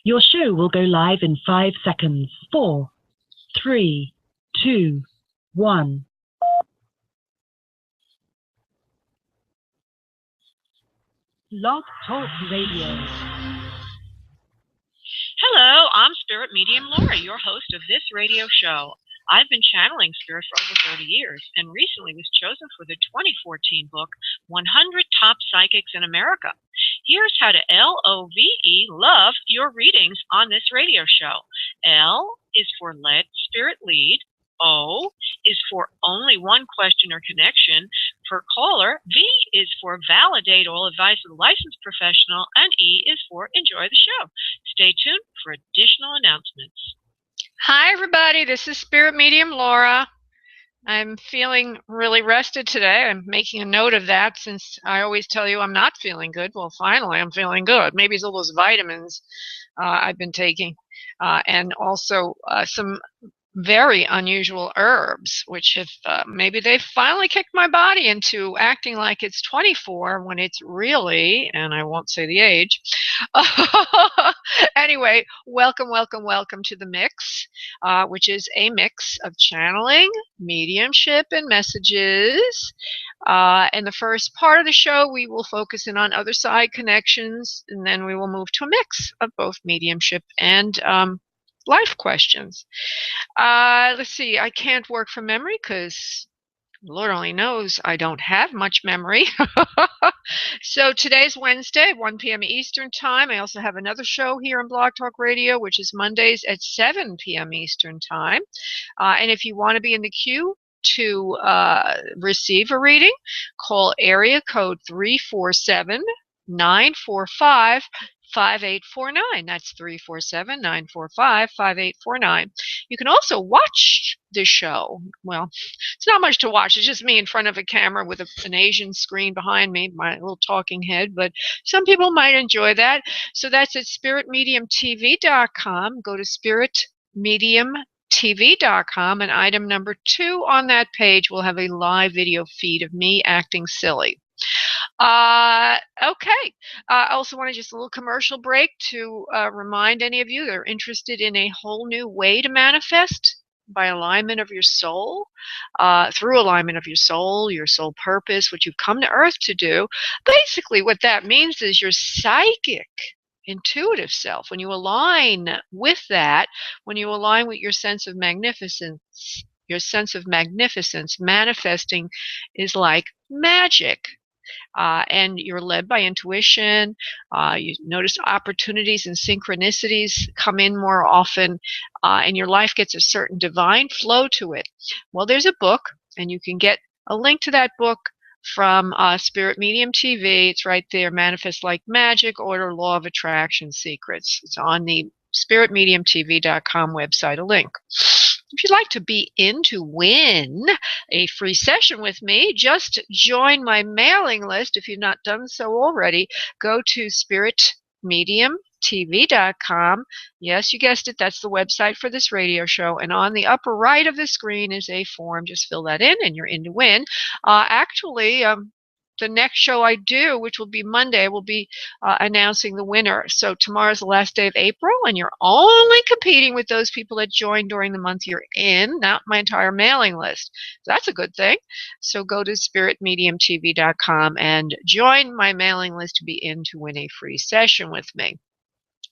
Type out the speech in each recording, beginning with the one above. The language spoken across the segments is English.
Your show will go live in 5 seconds. 4, 3, 2, 1. Blog Talk Radio. Hello, I'm Spirit Medium Laura, your host of this radio show. I've been channeling spirit for over 30 years and recently was chosen for the 2014 book, 100 Top Psychics in America. Here's how to LOVE love your readings on this radio show. L is for let spirit lead. O is for only one question or connection per caller. V is for validate all advice of a licensed professional. And E is for enjoy the show. Stay tuned for additional announcements. Hi, everybody. This is Spirit Medium Laura. I'm feeling really rested today. I'm making a note of that since I always tell you I'm not feeling good. Well, finally, I'm feeling good. Maybe it's all those vitamins I've been taking and also some very unusual herbs, which have maybe they've finally kicked my body into acting like it's 24 when it's really, and I won't say the age. Anyway, welcome to the mix, which is a mix of channeling, mediumship, and messages. In the first part of the show, we will focus in on other side connections, and then we will move to a mix of both mediumship and life questions. Let's see, I can't work from memory because Lord only knows I don't have much memory. So today's Wednesday, 1 p.m. Eastern Time. I also have another show here on Blog Talk Radio, which is Mondays at 7 p.m. Eastern Time. And if you want to be in the queue to receive a reading, call area code 347-945 5849. That's 347-945-5849. You can also watch the show. Well, it's not much to watch. It's just me in front of a camera with an Asian screen behind me, my little talking head, but some people might enjoy that. So that's at spiritmediumtv.com. Go to spiritmediumtv.com, and item number 2 on that page will have a live video feed of me acting silly. Okay. I also want to just a little commercial break to remind any of you that are interested in a whole new way to manifest by alignment of your soul, through alignment of your soul purpose, what you've come to Earth to do. Basically, what that means is your psychic, intuitive self. When you align with that, when you align with your sense of magnificence, manifesting is like magic. And you're led by intuition. You notice opportunities and synchronicities come in more often, and your life gets a certain divine flow to it. Well, there's a book, and you can get a link to that book from Spirit Medium TV. It's right there, Manifest Like Magic, Order, Law of Attraction Secrets. It's on the spiritmediumtv.com website, a link. If you'd like to be in to win a free session with me, just join my mailing list. If you've not done so already, go to spiritmediumtv.com. Yes, you guessed it. That's the website for this radio show. And on the upper right of the screen is a form. Just fill that in and you're in to win. Actually, the next show I do, which will be Monday, will be announcing the winner. So tomorrow's the last day of April, and you're only competing with those people that joined during the month you're in, not my entire mailing list. So that's a good thing. So go to spiritmediumtv.com and join my mailing list to be in to win a free session with me.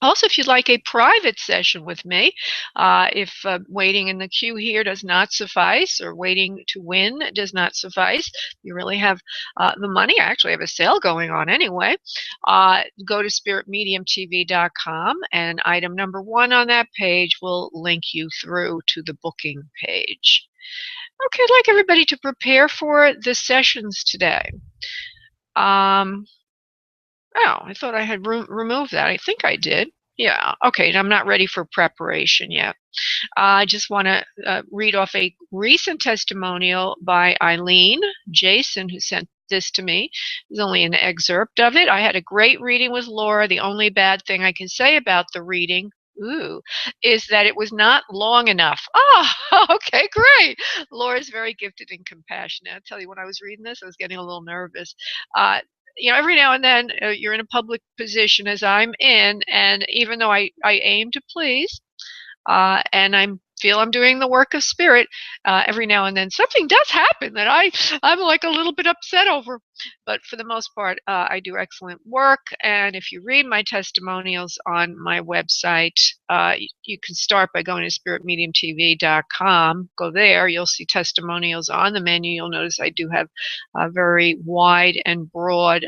Also, if you'd like a private session with me, if waiting in the queue here does not suffice, or waiting to win does not suffice, you really have the money. I actually have a sale going on anyway. Go to spiritmediumtv.com, and item number 1 on that page will link you through to the booking page. Okay, I'd like everybody to prepare for the sessions today. Oh, I thought I had removed that. I think I did. Yeah, okay, I'm not ready for preparation yet. I just want to read off a recent testimonial by Eileen Jason, who sent this to me. There's only an excerpt of it. I had a great reading with Laura. The only bad thing I can say about the reading is that it was not long enough. Oh, okay, great. Laura's very gifted and compassionate. I'll tell you, when I was reading this, I was getting a little nervous. every now and then you're in a public position as I'm in, and even though I aim to please, and feel I'm doing the work of spirit, every now and then something does happen that I'm like a little bit upset over. But for the most part, I do excellent work. And if you read my testimonials on my website, you can start by going to spiritmediumtv.com. Go there. You'll see testimonials on the menu. You'll notice I do have a very wide and broad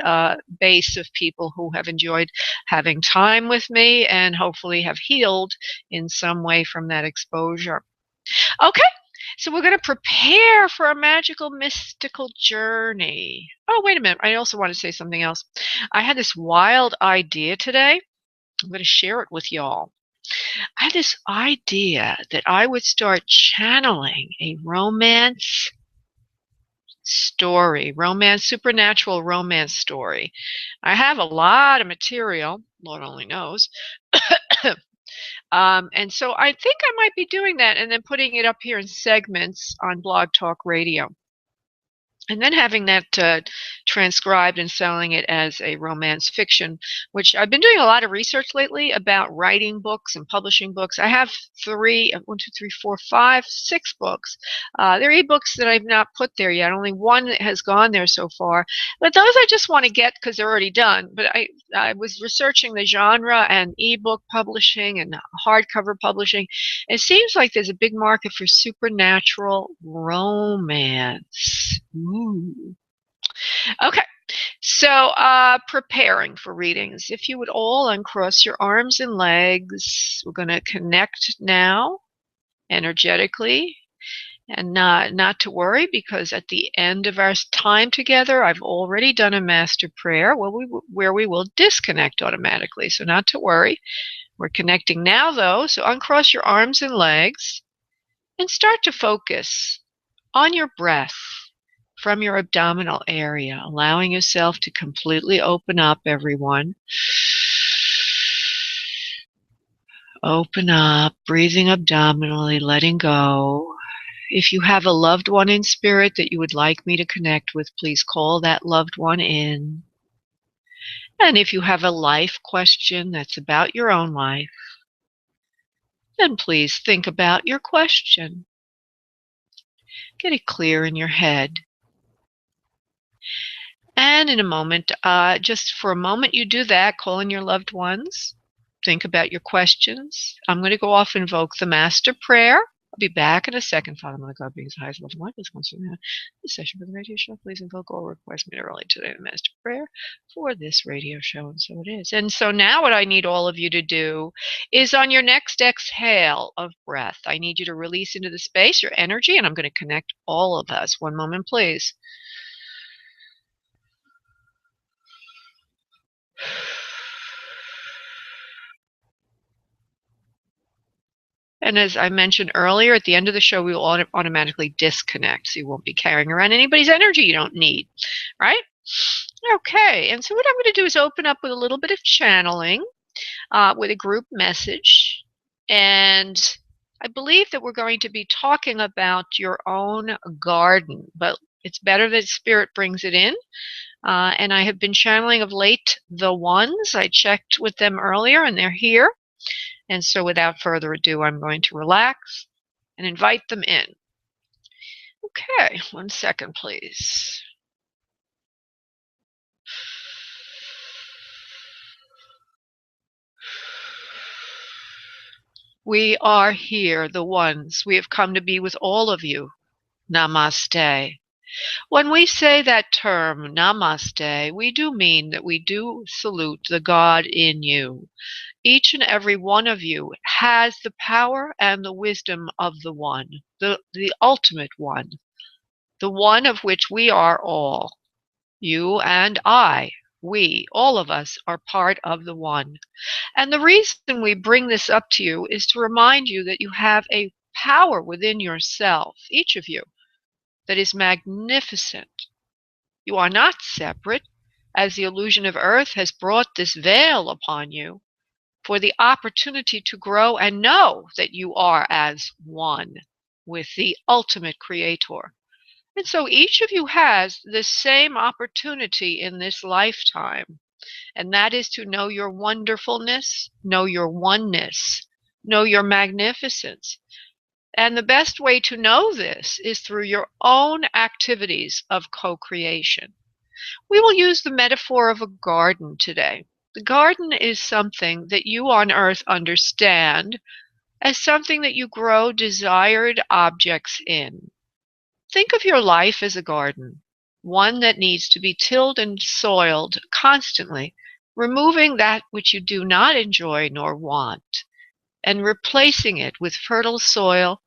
base of people who have enjoyed having time with me and hopefully have healed in some way from that exposure. Okay, so we're going to prepare for a magical, mystical journey. Oh, wait a minute. I also want to say something else. I had this wild idea today. I'm going to share it with y'all. I had this idea that I would start channeling a romance story, supernatural romance story. I have a lot of material, Lord only knows. And so I think I might be doing that and then putting it up here in segments on Blog Talk Radio. And then having that transcribed and selling it as a romance fiction, which I've been doing a lot of research lately about writing books and publishing books. I have 6 books. There are ebooks that I've not put there yet. Only one that has gone there so far. But those I just want to get because they're already done. But I was researching the genre and ebook publishing and hardcover publishing. It seems like there's a big market for supernatural romance. Ooh. Okay, so preparing for readings. If you would all uncross your arms and legs, we're going to connect now energetically, and not to worry, because at the end of our time together, I've already done a master prayer where we will disconnect automatically. So not to worry. We're connecting now, though. So uncross your arms and legs and start to focus on your breath from your abdominal area, allowing yourself to completely open up, everyone. Open up, breathing abdominally, letting go. If you have a loved one in spirit that you would like me to connect with, please call that loved one in. And if you have a life question that's about your own life, then please think about your question. Get it clear in your head. And in a moment, just for a moment you do that, call in your loved ones. Think about your questions. I'm going to go off and invoke the Master Prayer. I'll be back in a second. Father, Mother, God, being the highest love of life, this session for the radio show. Please invoke all requests made early today, the Master Prayer for this radio show. And so it is. And so now what I need all of you to do is on your next exhale of breath, I need you to release into the space your energy, and I'm going to connect all of us. One moment, please. And as I mentioned earlier, at the end of the show, we will automatically disconnect. So you won't be carrying around anybody's energy you don't need, right? Okay, and so what I'm going to do is open up with a little bit of channeling with a group message. And I believe that we're going to be talking about your own garden, but it's better that Spirit brings it in. And I have been channeling of late the ones. I checked with them earlier, and they're here. And so without further ado, I'm going to relax and invite them in. Okay, 1 second, please. We are here, the ones. We have come to be with all of you. Namaste. When we say that term, namaste, we do mean that we do salute the God in you. Each and every one of you has the power and the wisdom of the One, the ultimate One, the One of which we are all. You and I, we, all of us, are part of the One. And the reason we bring this up to you is to remind you that you have a power within yourself, each of you, that is magnificent. You are not separate, as the illusion of earth has brought this veil upon you, for the opportunity to grow and know that you are as one with the ultimate creator. And so each of you has the same opportunity in this lifetime, and that is to know your wonderfulness, know your oneness, know your magnificence. And the best way to know this is through your own activities of co-creation. We will use the metaphor of a garden today. The garden is something that you on earth understand as something that you grow desired objects in. Think of your life as a garden, one that needs to be tilled and soiled constantly, removing that which you do not enjoy nor want, and replacing it with fertile soil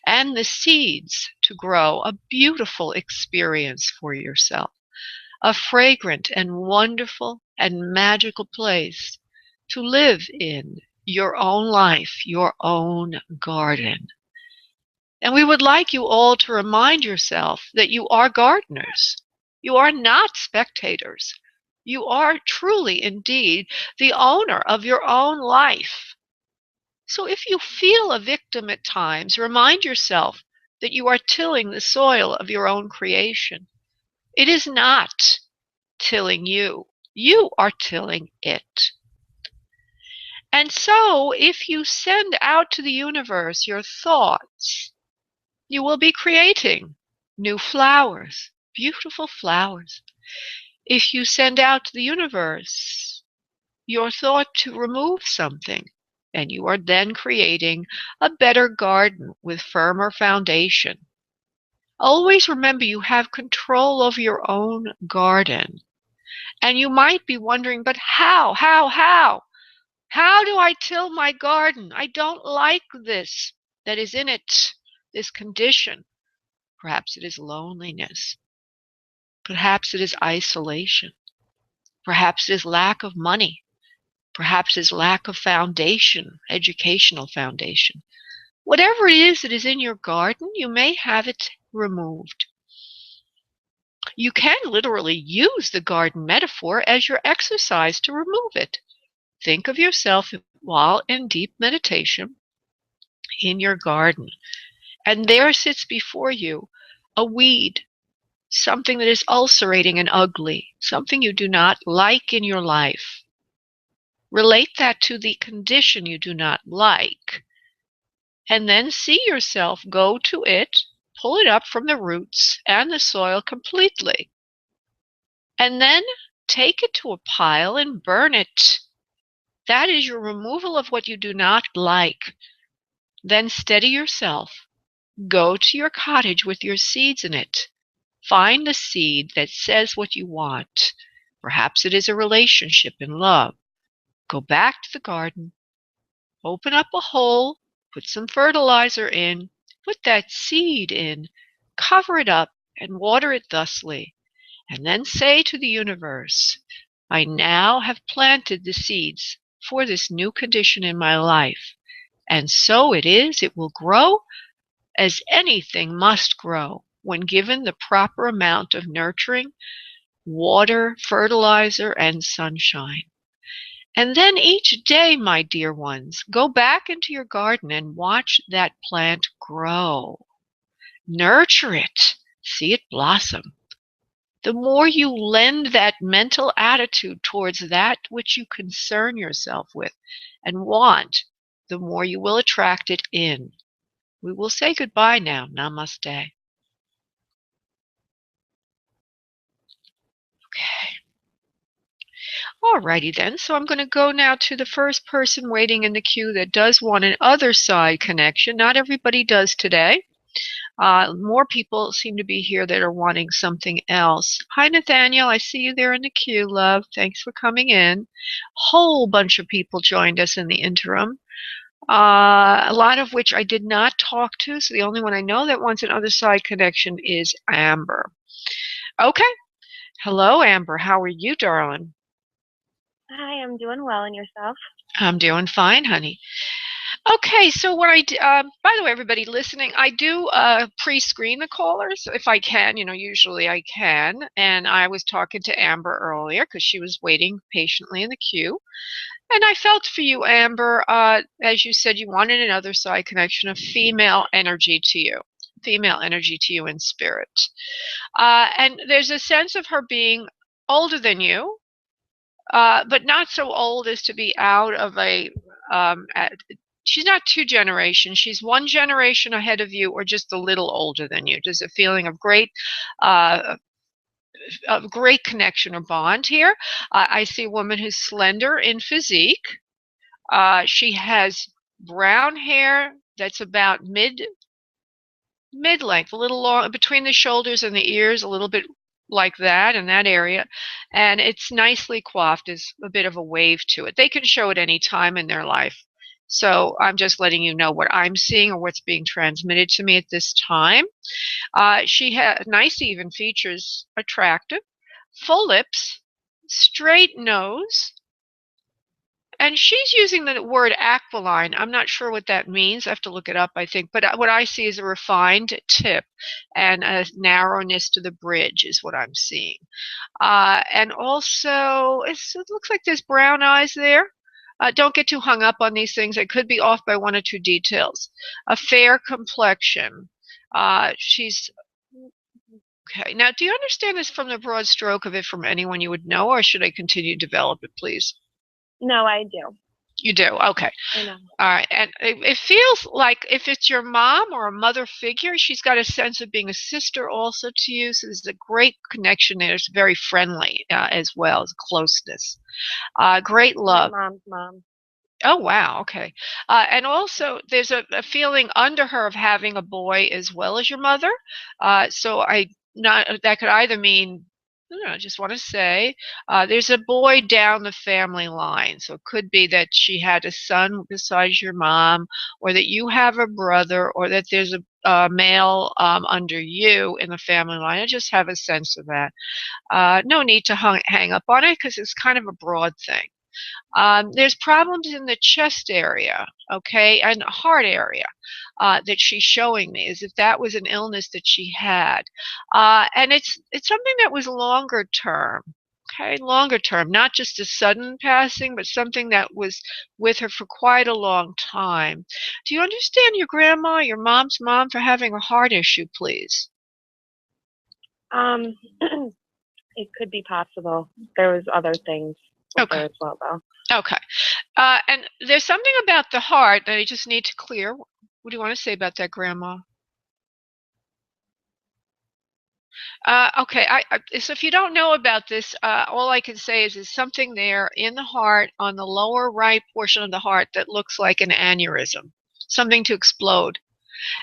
and the seeds to grow a beautiful experience for yourself, a fragrant and wonderful and magical place to live in your own life, your own garden. And we would like you all to remind yourself that you are gardeners. You are not spectators. You are truly, indeed, the owner of your own life. So if you feel a victim at times, remind yourself that you are tilling the soil of your own creation. It is not tilling you. You are tilling it. And so if you send out to the universe your thoughts, you will be creating new flowers, beautiful flowers. If you send out to the universe your thought to remove something, and you are then creating a better garden with firmer foundation. Always remember you have control of your own garden. And you might be wondering, but how? How do I till my garden? I don't like this that is in it, this condition. Perhaps it is loneliness. Perhaps it is isolation. Perhaps it is lack of money. Perhaps it is lack of foundation, educational foundation. Whatever it is that is in your garden, you may have it removed. You can literally use the garden metaphor as your exercise to remove it. Think of yourself while in deep meditation in your garden, and there sits before you a weed, something that is ulcerating and ugly, something you do not like in your life. Relate that to the condition you do not like, and then see yourself go to it, pull it up from the roots and the soil completely, and then take it to a pile and burn it. That is your removal of what you do not like. Then steady yourself. Go to your cottage with your seeds in it. Find the seed that says what you want. Perhaps it is a relationship in love. Go back to the garden. Open up a hole. Put some fertilizer in. Put that seed in. Cover it up and water it thusly. And then say to the universe, I now have planted the seeds for this new condition in my life. And so it is, it will grow as anything must grow when given the proper amount of nurturing, water, fertilizer, and sunshine. And then each day, my dear ones, go back into your garden and watch that plant grow. Nurture it. See it blossom. The more you lend that mental attitude towards that which you concern yourself with and want, the more you will attract it in. We will say goodbye now. Namaste. Okay. Alrighty then. So I'm going to go now to the first person waiting in the queue that does want an other side connection. Not everybody does today. More people seem to be here that are wanting something else. Hi, Nathaniel. I see you there in the queue, love. Thanks for coming in. Whole bunch of people joined us in the interim. A lot of which I did not talk to, so the only one I know that wants an other side connection is Amber. Okay. Hello, Amber. How are you, darling? Hi, I'm doing well, and yourself? I'm doing fine, honey. Okay, so what by the way, everybody listening, I do pre-screen the callers if I can. Usually I can. And I was talking to Amber earlier because she was waiting patiently in the queue. And I felt for you, Amber, as you said, you wanted another side connection of female energy to you. female energy to you in spirit. And there's a sense of her being older than you, but not so old as to be out of a, she's not 2 generations. She's 1 generation ahead of you or just a little older than you. There's a feeling of great connection or bond here. I see a woman who's slender in physique. She has brown hair that's about mid-length, a little long between the shoulders and the ears, a little bit like that in that area, and it's nicely coiffed. There's a bit of a wave to it. They can show it any time in their life, so I'm just letting you know what I'm seeing or what's being transmitted to me at this time. She had nice even features, attractive, full lips, straight nose, and she's using the word aquiline. I'm not sure what that means. I have to look it up, I think. But what I see is a refined tip and a narrowness to the bridge is what I'm seeing. And also, it looks like there's brown eyes there. Don't get too hung up on these things. I could be off by 1 or 2 details. A fair complexion. She's... Okay. Now, do you understand this from the broad stroke of it from anyone you would know, or should I continue to develop it, please? No, I do. You do? Okay. I know. All right. And it feels like if it's your mom or a mother figure, she's got a sense of being a sister also to you. So there's a great connection there. It's very friendly as well as closeness. Great love. My mom's mom. Oh, wow. Okay. And also there's a feeling under her of having a boy as well as your mother. So that could either mean, I just want to say there's a boy down the family line. So it could be that she had a son besides your mom, or that you have a brother, or that there's a male under you in the family line. I just have a sense of that. No need to hang up on it because it's kind of a broad thing. There's problems in the chest area, okay, and heart area that she's showing me, as if that was an illness that she had. And it's something that was longer term, okay, longer term, not just a sudden passing, but something that was with her for quite a long time. Do you understand your grandma, your mom's mom, for having a heart issue, please? It could be possible. There was other things. Okay. As well, though. Okay. And there's something about the heart that I just need to clear. What do you want to say about that, Grandma? Okay. So if you don't know about this, all I can say is there's something there in the heart, on the lower right portion of the heart, that looks like an aneurysm, something to explode.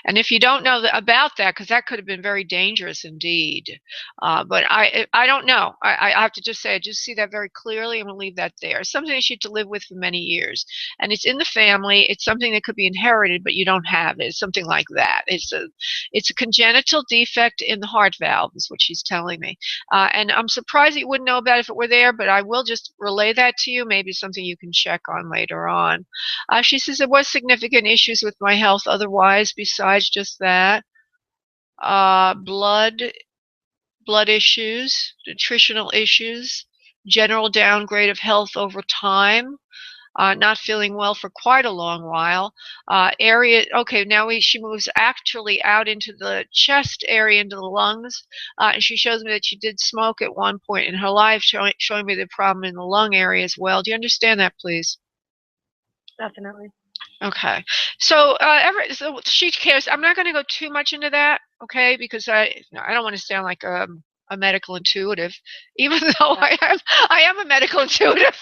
And if you don't know about that, because that could have been very dangerous indeed, but I don't know. I have to just say, I just see that very clearly. I'm going to leave that there. It's something that she had to live with for many years. And it's in the family. It's something that could be inherited, but you don't have it. It's something like that. It's a congenital defect in the heart valve is what she's telling me. And I'm surprised that you wouldn't know about it if it were there, but I will just relay that to you. Maybe something you can check on later on. She says there was significant issues with my health otherwise, besides just that. Blood issues, nutritional issues, general downgrade of health over time, not feeling well for quite a long while. Okay, now she moves actually out into the chest area, into the lungs, and she shows me that she did smoke at one point in her life, showing me the problem in the lung area as well. Do you understand that, please? Definitely. Okay, so so she cares. I'm not going to go too much into that, okay, because I don't want to sound like a medical intuitive, even though I am a medical intuitive.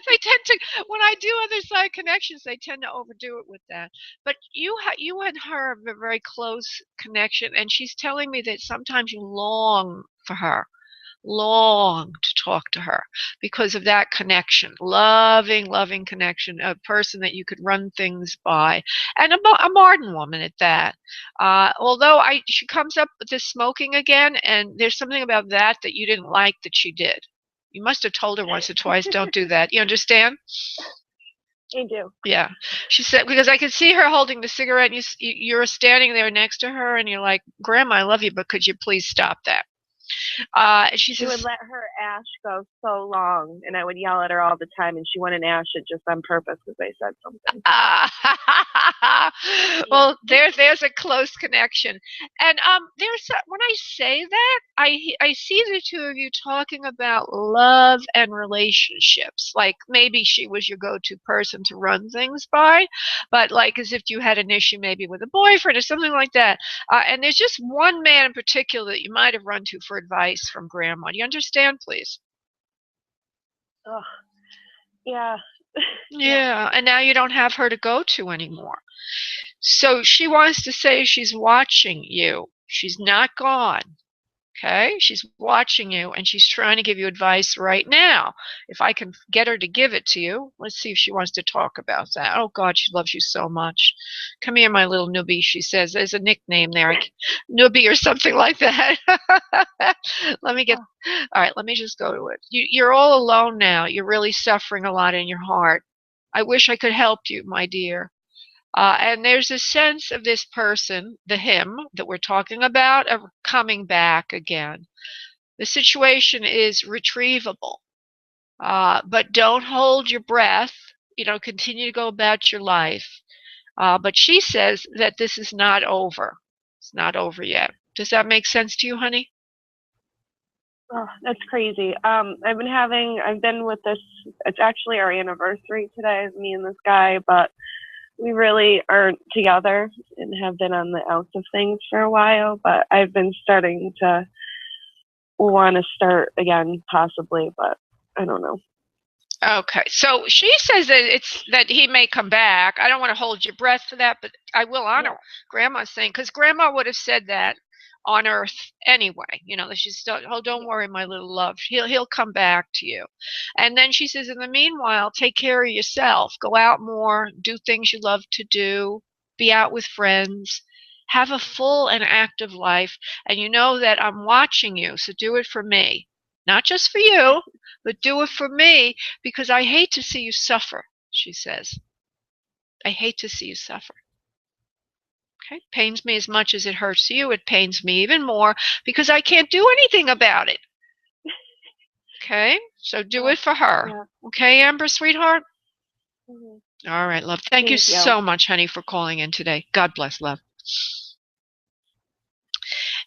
They tend to, when I do other side connections, they tend to overdo it with that. But you and her have a very close connection, and she's telling me that sometimes you long for her. Long to talk to her because of that connection, loving connection, a person that you could run things by, and a modern woman at that. Although she comes up with this smoking again, and there's something about that you didn't like that she did. You must have told her once or twice, don't do that. You understand? I do. Yeah. She said, because I could see her holding the cigarette, and you're standing there next to her, and you're like, Grandma, I love you, but could you please stop that? She She would says, let her ash go so long, and I would yell at her all the time, and she wouldn't ash it just on purpose because I said something. well, there's a close connection. And when I say that, I see the two of you talking about love and relationships. Like maybe she was your go-to person to run things by, but like as if you had an issue maybe with a boyfriend or something like that. And there's just one man in particular that you might have run to for advice from Grandma. Do you understand, please? Ugh. Yeah. Yeah, and now you don't have her to go to anymore. So she wants to say she's watching you. She's not gone. Okay? She's watching you, and she's trying to give you advice right now. If I can get her to give it to you, let's see if she wants to talk about that. Oh, God, she loves you so much. Come here, my little newbie, she says. There's a nickname there, newbie or something like that. Let me get, all right, let me just go to it. You're all alone now. You're really suffering a lot in your heart. I wish I could help you, my dear. And there's a sense of this person, the him that we're talking about, of coming back again. The situation is retrievable, but don't hold your breath. Continue to go about your life. But she says that this is not over. It's not over yet. Does that make sense to you, honey? Oh, that's crazy. I've been with this, it's actually our anniversary today, me and this guy, but we really aren't together and have been on the outs of things for a while, but I've been starting to want to start again, possibly, but I don't know. Okay, so she says that he may come back. I don't want to hold your breath for that, but I will honor Grandma's saying, because Grandma would have said that on Earth anyway. She's don't worry, my little love. He'll come back to you. And then she says, in the meanwhile, take care of yourself. Go out more. Do things you love to do. Be out with friends. Have a full and active life. And you know that I'm watching you, so do it for me. Not just for you, but do it for me, because I hate to see you suffer, she says. I hate to see you suffer. Okay? Pains me as much as it hurts you. It pains me even more because I can't do anything about it. Okay? So do it for her. Yeah. Okay, Amber, sweetheart? Mm-hmm. All right, love. Thank you so much, honey, for calling in today. God bless, love.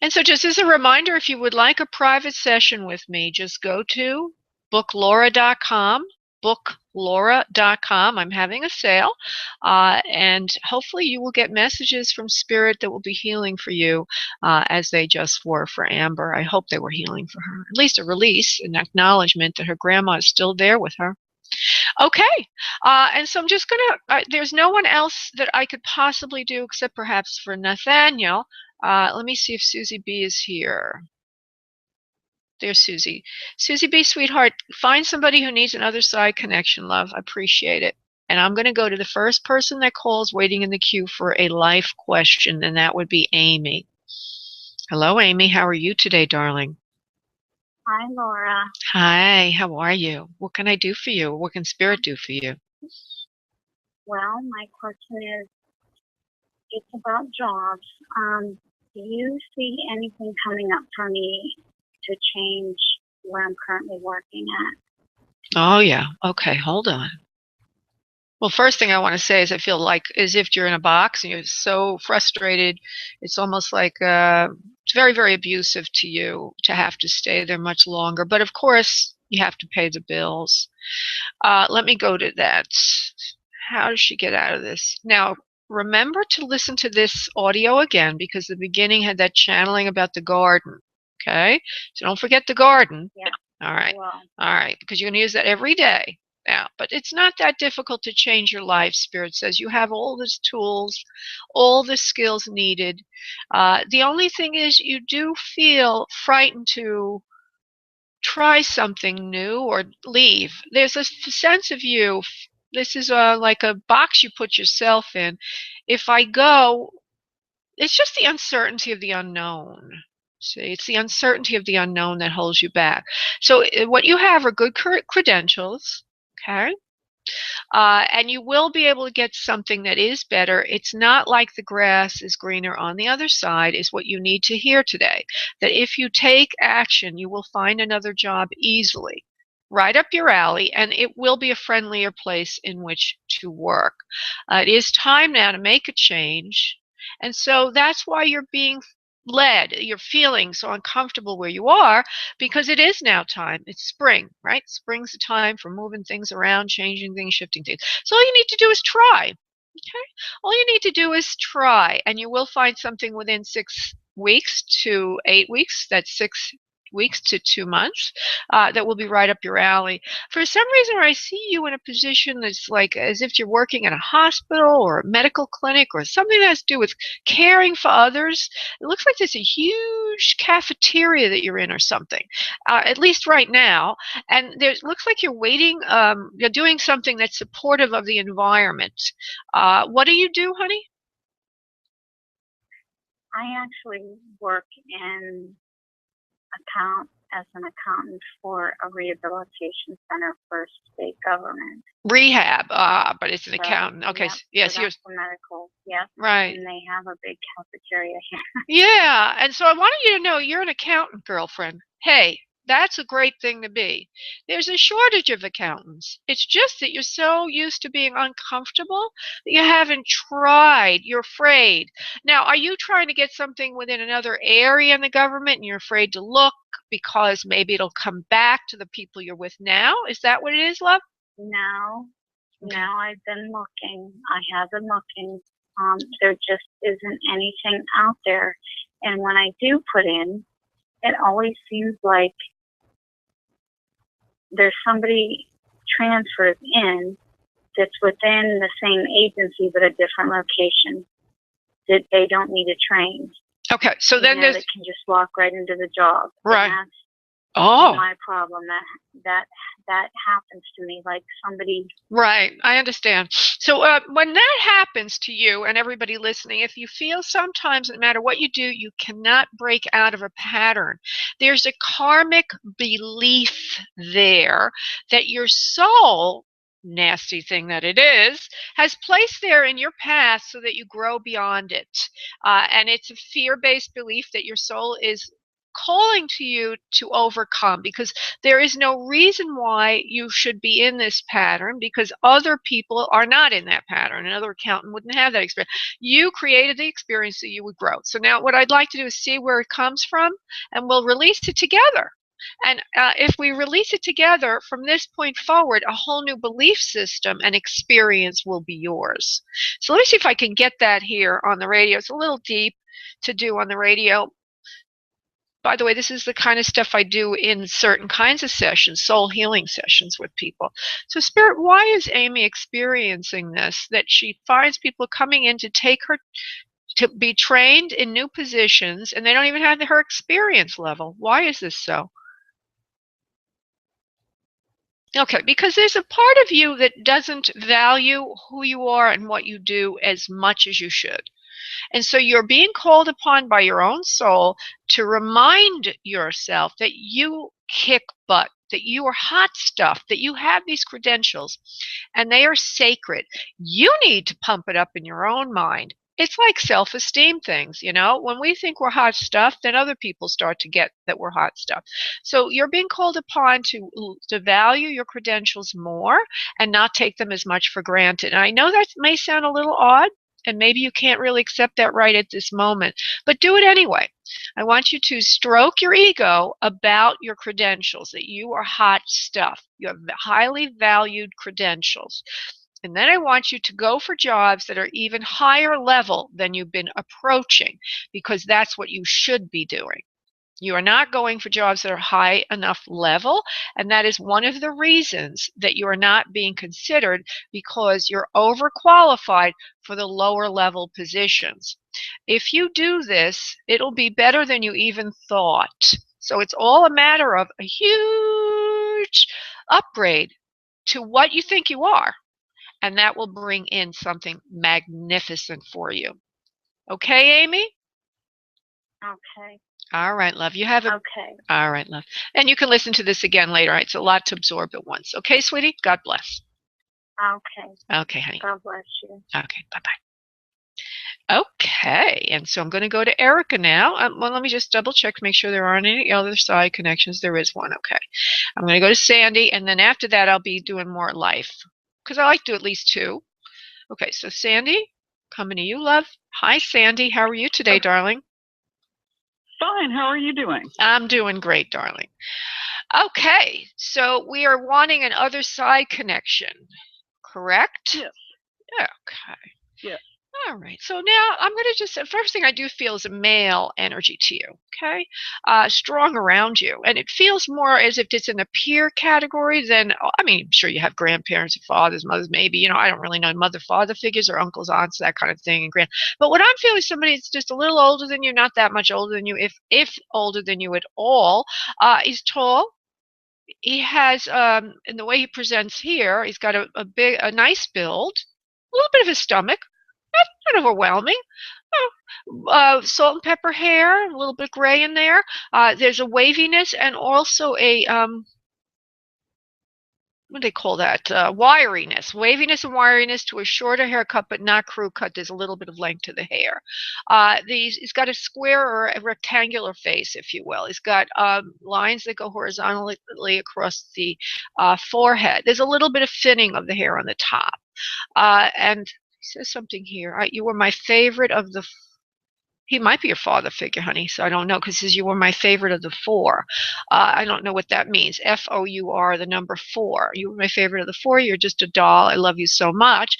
And so just as a reminder, if you would like a private session with me, just go to booklaura.com. booklaura.com. I'm having a sale, and hopefully you will get messages from Spirit that will be healing for you, as they just were for Amber. I hope they were healing for her. At least a release, an acknowledgement that her grandma is still there with her. Okay, and so I'm just going to, there's no one else that I could possibly do except perhaps for Nathaniel. Let me see if Susie B is here. There's Susie. Susie B, sweetheart, find somebody who needs an other side connection, love. I appreciate it. And I'm going to go to the first person that calls waiting in the queue for a life question, and that would be Amy. Hello, Amy. How are you today, darling? Hi, Laura. Hi. How are you? What can I do for you? What can Spirit do for you? Well, my question is, it's about jobs. Do you see anything coming up for me to change where I'm currently working at? Oh, yeah. Okay, hold on. Well, first thing I want to say is I feel like as if you're in a box and you're so frustrated. It's almost like it's very, very abusive to you to have to stay there much longer. But, of course, you have to pay the bills. Let me go to that. How does she get out of this? Now, remember to listen to this audio again, because the beginning had that channeling about the garden. Okay? So don't forget the garden. Yeah. All right. Well, all right. Because you're going to use that every day now. But it's not that difficult to change your life, Spirit says. You have all these tools, all the skills needed. The only thing is you do feel frightened to try something new or leave. There's a sense of you. This is like a box you put yourself in. If I go, it's just the uncertainty of the unknown. See, it's the uncertainty of the unknown that holds you back. So what you have are good credentials, okay? And you will be able to get something that is better. It's not like the grass is greener on the other side is what you need to hear today. That if you take action, you will find another job easily, right up your alley, and it will be a friendlier place in which to work. It is time now to make a change. And so that's why you're being led. You're feeling so uncomfortable where you are because it is now time. It's spring, right? Spring's the time for moving things around, changing things, shifting things. So all you need to do is try. Okay? All you need to do is try, and you will find something within 6 weeks to 8 weeks. That's 6 weeks to 2 months that will be right up your alley. For some reason, I see you in a position that's like as if you're working in a hospital or a medical clinic or something that has to do with caring for others. It looks like there's a huge cafeteria that you're in or something, at least right now. And there looks like you're waiting, you're doing something that's supportive of the environment. What do you do, honey? I actually work in as an accountant for a rehabilitation center for state government. Rehab, but it's an accountant. Okay, yeah, yes, so that's the medical, yes. Right. And they have a big cafeteria here. Yeah, and so I wanted you to know you're an accountant, girlfriend. Hey, that's a great thing to be. There's a shortage of accountants. It's just that you're so used to being uncomfortable that you haven't tried. You're afraid. Now, are you trying to get something within another area in the government and you're afraid to look because maybe it'll come back to the people you're with now? Is that what it is, love? No, I've been looking. I have been looking. There just isn't anything out there. And when I do put in, it always seems like there's somebody transferred in that's within the same agency but a different location that they don't need to train. Okay, so then there's that can just walk right into the job. Right. And that's my problem. That happens to me, like somebody. Right, I understand. So when that happens to you and everybody listening, if you feel sometimes no matter what you do, you cannot break out of a pattern, there's a karmic belief there that your soul, nasty thing that it is, has placed there in your past so that you grow beyond it. And it's a fear-based belief that your soul is calling to you to overcome, because there is no reason why you should be in this pattern, because other people are not in that pattern. Another accountant wouldn't have that experience. You created the experience that you would grow. So now what I'd like to do is see where it comes from, and we'll release it together. And if we release it together, from this point forward, a whole new belief system and experience will be yours. So let me see if I can get that here on the radio. It's a little deep to do on the radio. By the way, this is the kind of stuff I do in certain kinds of sessions, soul healing sessions with people. So Spirit, why is Amy experiencing this? That she finds people coming in to take her to be trained in new positions, and they don't even have her experience level. Why is this so? Okay, because there's a part of you that doesn't value who you are and what you do as much as you should. And so you're being called upon by your own soul to remind yourself that you kick butt, that you are hot stuff, that you have these credentials, and they are sacred. You need to pump it up in your own mind. It's like self-esteem things, you know. When we think we're hot stuff, then other people start to get that we're hot stuff. So you're being called upon to value your credentials more and not take them as much for granted. And I know that may sound a little odd, and maybe you can't really accept that right at this moment, but do it anyway. I want you to stroke your ego about your credentials, that you are hot stuff. You have highly valued credentials. And then I want you to go for jobs that are even higher level than you've been approaching, because that's what you should be doing. You are not going for jobs that are high enough level, and that is one of the reasons that you are not being considered, because you're overqualified for the lower level positions. If you do this, it'll be better than you even thought. So it's all a matter of a huge upgrade to what you think you are, and that will bring in something magnificent for you. Okay, Amy? Okay. All right, love. You have a... Okay. All right, love. And you can listen to this again later. It's a lot to absorb at once. Okay, sweetie? God bless. Okay. Okay, honey. God bless you. Okay, bye-bye. Okay, and so I'm going to go to Erica now. Well, let me just double check to make sure there aren't any other side connections. There is one. Okay. I'm going to go to Sandy, and then after that, I'll be doing more life because I like to do at least 2. Okay, so Sandy, coming to you, love. Hi, Sandy. How are you today, darling? Fine. How are you doing? I'm doing great, darling. Okay, so we are wanting an other side connection, correct? Yes. Okay. Yes. All right. So now I'm going to just, the first thing I do feel is a male energy to you, okay? Strong around you. And it feels more as if it's in the peer category than, I mean, I'm sure you have grandparents, fathers, mothers, maybe, you know, I don't really know mother-father figures or uncles, aunts, that kind of thing. And but what I'm feeling is somebody that's just a little older than you, not that much older than you, if older than you at all. He's tall. He has, in the way he presents here, he's got a nice build, a little bit of his stomach. Not overwhelming. Salt and pepper hair, a little bit gray in there. There's a waviness and also a what do they call that? Wiriness. Waviness and wiriness to a shorter haircut, but not crew cut. There's a little bit of length to the hair. He's got a square or a rectangular face, if you will. He's got lines that go horizontally across the forehead. There's a little bit of thinning of the hair on the top. And he says something here. You were my favorite of the. He might be your father figure, honey. So I don't know because he says you were my favorite of the 4. I don't know what that means. FOUR, the number 4. You were my favorite of the 4. You're just a doll. I love you so much.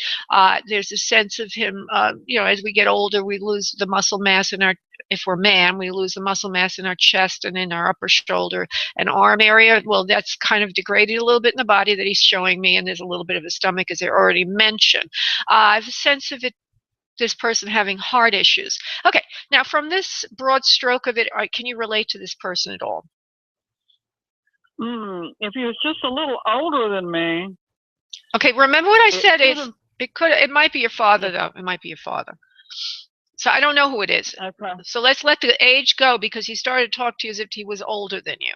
There's a sense of him. You know, as we get older, we lose the muscle mass in our. If we're man, we lose the muscle mass in our chest and in our upper shoulder and arm area. Well, that's kind of degraded a little bit in the body that he's showing me, and there's a little bit of his stomach, as I already mentioned. I have a sense of it. This person having heart issues. Okay, now from this broad stroke of it, can you relate to this person at all? If he was just a little older than me. Okay, remember what I said. It might be your father, though. It might be your father. So I don't know who it is. Okay. So let's let the age go because he started to talk to you as if he was older than you.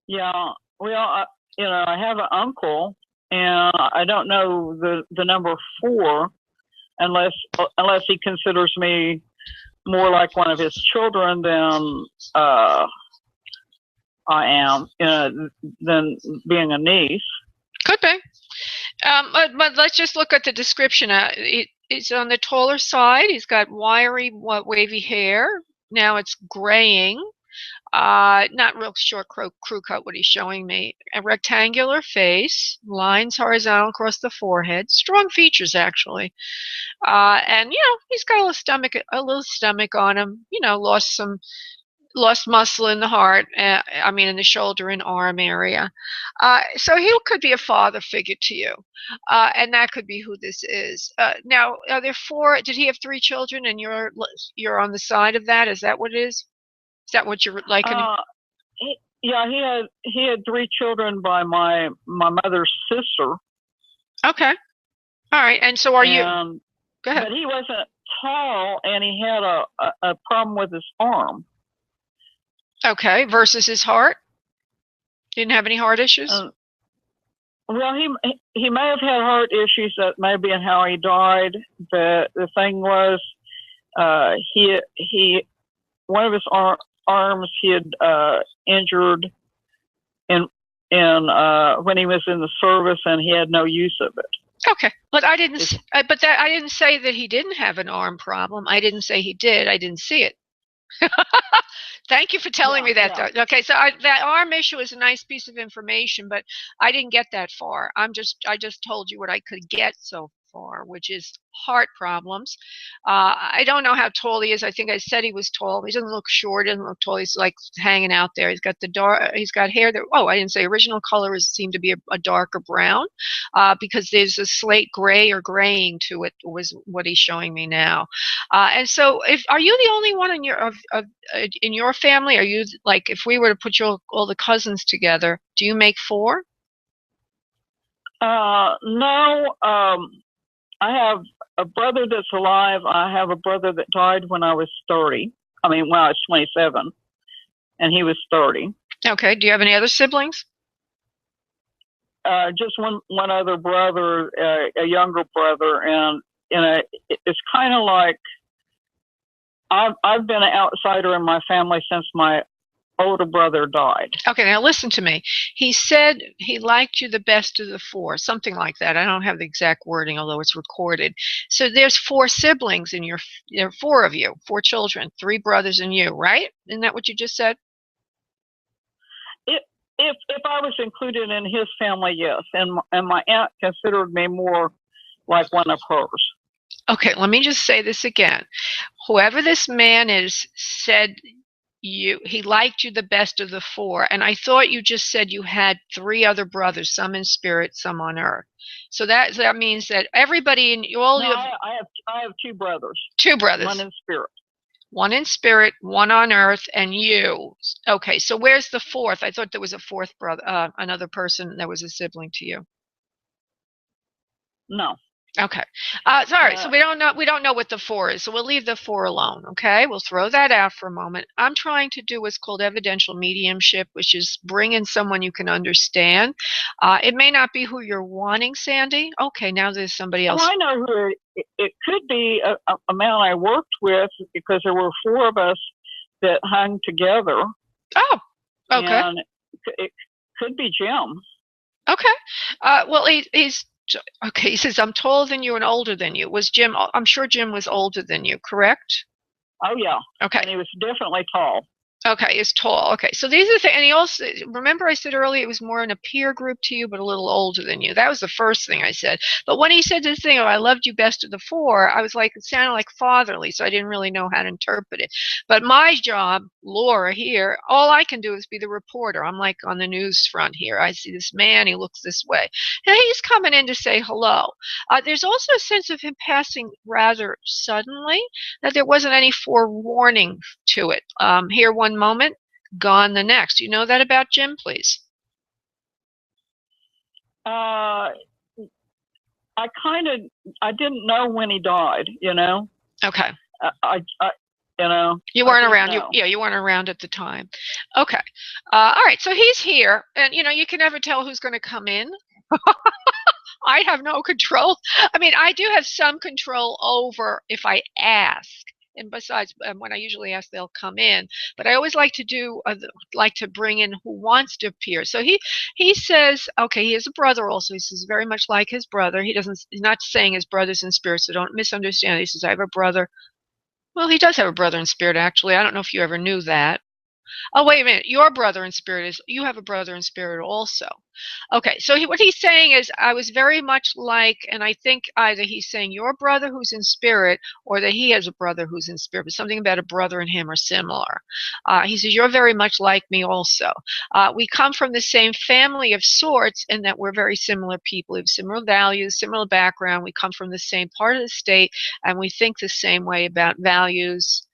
Yeah. Well, you know, I have an uncle, and I don't know the number 4. Unless he considers me more like one of his children than I am, than being a niece. Could be. But let's just look at the description. It's on the taller side. He's got wiry, wavy hair. Now it's graying. Not real short crew cut, what he's showing me. A rectangular face, lines horizontal across the forehead, strong features actually. And you know, he's got a little stomach on him. You know, lost muscle in the heart. I mean, in the shoulder and arm area. So he could be a father figure to you, and that could be who this is. Now, are there 4? Did he have 3 children, and you're on the side of that? Is that what it is? Is that what you're like? Yeah, he had 3 children by my mother's sister. Okay. All right. And so are you? Go ahead. But he wasn't tall, and he had a problem with his arm. Okay. Versus his heart? Didn't have any heart issues? Well, he may have had heart issues. That may have been how he died. But the thing was, he one of his arms he had injured in when he was in the service, and he had no use of it. Okay, but I didn't say that he didn't have an arm problem. I didn't say he did. I didn't see it. Thank you for telling me that. Yeah. Okay, so that arm issue is a nice piece of information, but I didn't get that far. I just told you what I could get so far, which is heart problems. I don't know how tall he is. I think I said he was tall. He doesn't look short. He doesn't look tall. He's like hanging out there. He's got he's got hair that, I didn't say original color seemed to be a darker brown, because there's a slate gray or graying to it was what he's showing me now. And so are you the only one in your family? Are you, like, if we were to put all the cousins together, do you make 4? No. I have a brother that's alive. I have a brother that died when I was 30. I mean, when I was 27, and he was 30. Okay. Do you have any other siblings? just one other brother, a younger brother, and it's kind of like I've been an outsider in my family since my older brother died. Okay, now listen to me. He said he liked you the best of the four, something like that. I don't have the exact wording, although it's recorded. So there's 4 siblings in there are 4 of you, 4 children, 3 brothers and you, right? Isn't that what you just said? If I was included in his family, yes, and my aunt considered me more like one of hers. Okay, let me just say this again. Whoever this man is said he liked you the best of the 4, and I thought you just said you had 3 other brothers, some in spirit, some on earth. So that means that everybody in all no, I have 2 brothers. 2 brothers. One in spirit. 1 in spirit, 1 on earth, and you. Okay, so where's the 4th? I thought there was a 4th brother, another person that was a sibling to you. No. Okay. Sorry. So we don't know what the 4 is. So we'll leave the 4 alone. Okay. We'll throw that out for a moment. I'm trying to do what's called evidential mediumship, which is bring in someone you can understand. It may not be who you're wanting, Sandy. Okay. Now there's somebody else. Well, I know who it could be a man I worked with, because there were 4 of us that hung together. Oh, okay. And it could be Jim. Okay. Well, he's okay. He says, I'm taller than you and older than you. Was Jim, I'm sure Jim was older than you, correct? Oh, yeah. Okay. And he was definitely tall. Okay, he's tall. Okay, so these are the things. And he also, remember I said earlier it was more in a peer group to you, but a little older than you. That was the first thing I said. But when he said this thing, I loved you best of the 4, I was like, it sounded like fatherly, so I didn't really know how to interpret it. But my job, Laura here, all I can do is be the reporter. I'm like on the news front here. I see this man, he looks this way. And he's coming in to say hello. There's also a sense of him passing rather suddenly, that there wasn't any forewarning to it. Here one moment, gone the next. You know that about Jim, please? I didn't know when he died, you know. Okay. You know. You weren't around. You weren't around at the time. Okay. All right. So he's here, and you can never tell who's going to come in. I have no control. I mean, I do have some control over if I ask. And besides, when I usually ask, they'll come in. But I always like to bring in who wants to appear. So he says, okay, he has a brother also. He says very much like his brother. He's not saying his brother's in spirit, so don't misunderstand. He says, I have a brother. Well, he does have a brother in spirit, actually. I don't know if you ever knew that. Oh, wait a minute. Your brother in spirit you have a brother in spirit also. Okay, so what he's saying is, I was very much like, and I think either he's saying your brother who's in spirit, or that he has a brother who's in spirit, but something about a brother and him are similar. He says, you're very much like me also. We come from the same family of sorts, in that we're very similar people. We have similar values, similar background. We come from the same part of the state, and we think the same way about values,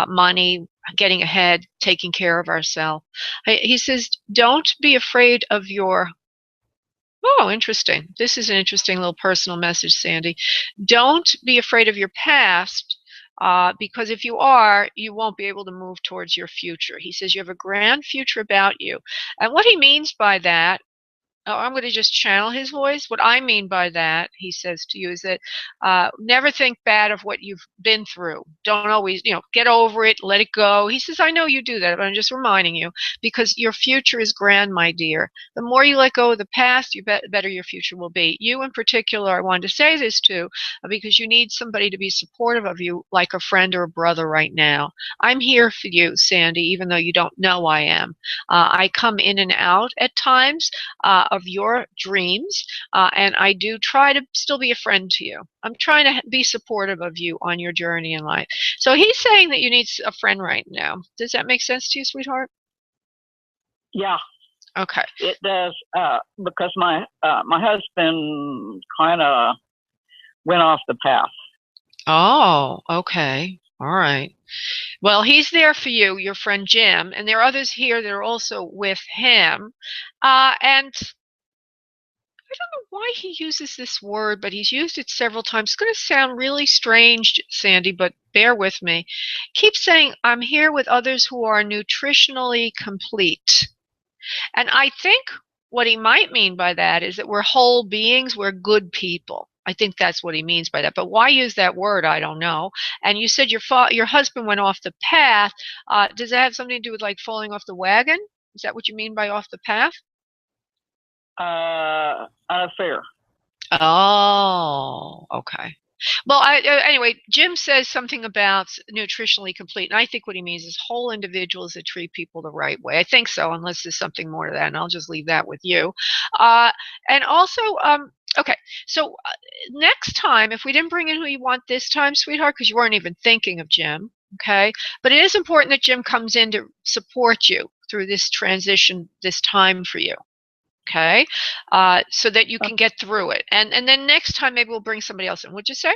money, getting ahead, taking care of ourselves. He says, don't be afraid of your, interesting. This is an interesting little personal message, Sandy. Don't be afraid of your past, because if you are, you won't be able to move towards your future. He says you have a grand future about you. And what he means by that, I'm going to just channel his voice. What I mean by that, he says to you, is that never think bad of what you've been through. Don't always, get over it, let it go. He says, I know you do that, but I'm just reminding you, because your future is grand, my dear. The more you let go of the past, better your future will be. You in particular, I wanted to say this to, because you need somebody to be supportive of you, like a friend or a brother right now. I'm here for you, Sandy, even though you don't know I am. I come in and out at times of your dreams, and I do try to still be a friend to you. I'm trying to be supportive of you on your journey in life. So he's saying that you need a friend right now. Does that make sense to you, sweetheart? Yeah. Okay. It does, because my husband kind of went off the path. Oh, okay. All right. Well, he's there for you, your friend Jim, and there are others here that are also with him. And I don't know why he uses this word, but he's used it several times. It's going to sound really strange, Sandy, but bear with me. Keep saying, I'm here with others who are nutritionally complete. And I think what he might mean by that is that we're whole beings, we're good people. I think that's what he means by that. But why use that word? I don't know. And you said your husband went off the path. Does that have something to do with like falling off the wagon? Is that what you mean by off the path? An affair. Oh, okay. Well, anyway, Jim says something about nutritionally complete, and I think what he means is whole individuals that treat people the right way. I think so, unless there's something more to that, and I'll just leave that with you. And also, okay, so next time, if we didn't bring in who you want this time, sweetheart, because you weren't even thinking of Jim, okay, but it is important that Jim comes in to support you through this transition, this time for you. Okay, so that you can get through it, and then next time maybe we'll bring somebody else in. Would you say?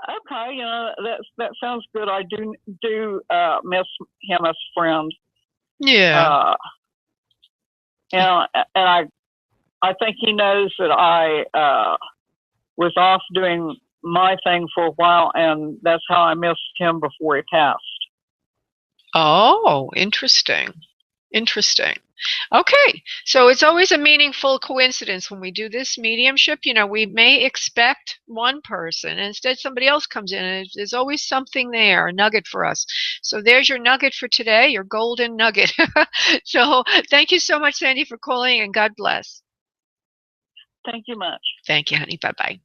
Okay, that sounds good. I do miss him as a friend. Yeah. And I think he knows that I was off doing my thing for a while, and that's how I missed him before he passed. Oh, interesting. Interesting. Okay, so it's always a meaningful coincidence when we do this mediumship. You know, we may expect one person, and instead somebody else comes in, and there's always something there, a nugget for us. So there's your nugget for today, your golden nugget. So thank you so much, Sandy, for calling, and God bless. Thank you much. Thank you, honey. Bye-bye.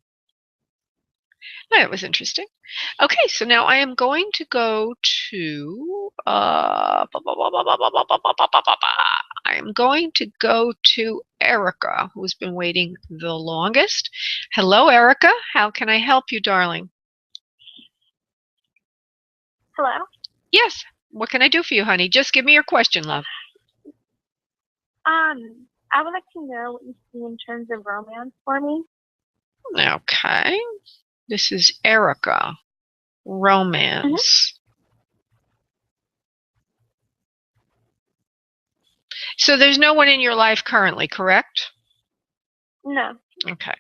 That was interesting. Okay, so now I am going to go to I am going to go to Erica, who's been waiting the longest. Hello, Erica. How can I help you, darling? Hello? Yes. What can I do for you, honey? Just give me your question, love. I would like to know what you see in terms of romance for me. Okay. This is Erica. Romance. So there's no one in your life currently, correct? No. Okay.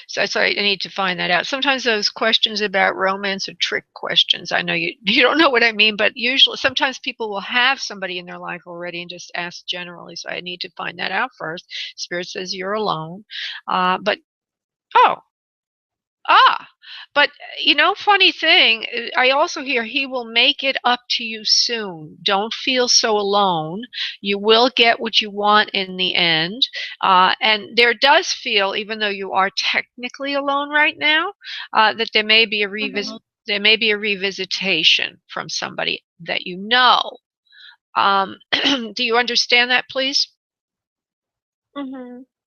So I need to find that out. Sometimes those questions about romance are trick questions. I know you don't know what I mean, but usually sometimes people will have somebody in their life already and just ask generally. So I need to find that out first. Spirit says you're alone. But funny thing, I also hear he will make it up to you soon. Don't feel so alone. You will get what you want in the end. And there does feel, even though you are technically alone right now, that there may be a there may be a revisitation from somebody that you know. Do you understand that, please?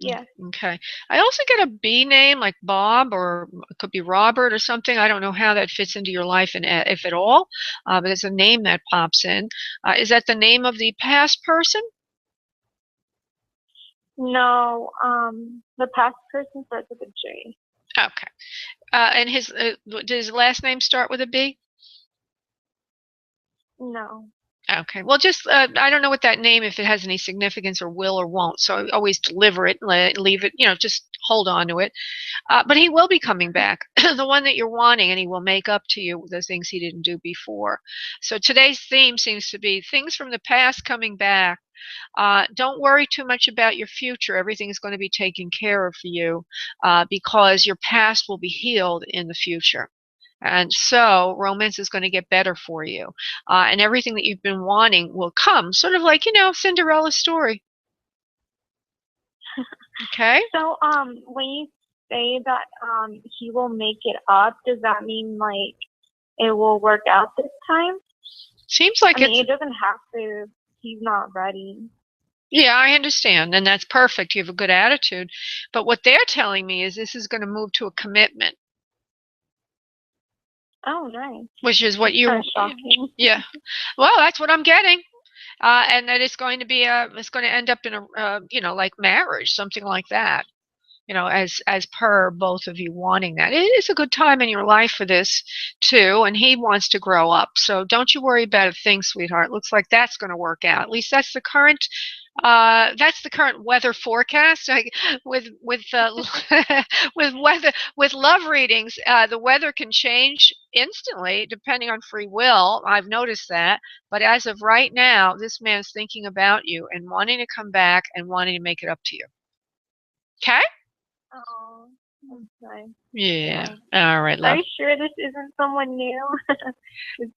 Yeah. Okay. I also get a B name like Bob, or it could be Robert or something. I don't know how that fits into your life, and if at all, but it's a name that pops in. Is that the name of the past person? No. The past person starts with a J. Okay. And does his last name start with a B? No. Okay. Well, just I don't know what that name, if it has any significance or will or won't. So I always deliver it, leave it. Just hold on to it. But he will be coming back, the one that you're wanting, and he will make up to you the things he didn't do before. So today's theme seems to be things from the past coming back. Don't worry too much about your future. Everything is going to be taken care of for you because your past will be healed in the future. And so romance is going to get better for you. And everything that you've been wanting will come, sort of like, Cinderella's story. Okay? So when you say that he will make it up, does that mean like it will work out this time? Seems like it doesn't have to. He's not ready. Yeah, I understand, and that's perfect. You have a good attitude. But what they're telling me is this is going to move to a commitment. Oh, nice. Which is what That's shocking. Yeah. Well, that's what I'm getting. And that it's going to be it's going to end up in a like marriage, something like that. as per both of you wanting that. It is a good time in your life for this too, and he wants to grow up. So don't you worry about a thing, sweetheart. Looks like that's going to work out. At least that's the current weather forecast. With with love readings, the weather can change instantly depending on free will. I've noticed that. But as of right now, this man's thinking about you and wanting to come back and wanting to make it up to you. Okay? Oh, that's nice. Yeah. All right, love. Are you sure this isn't someone new?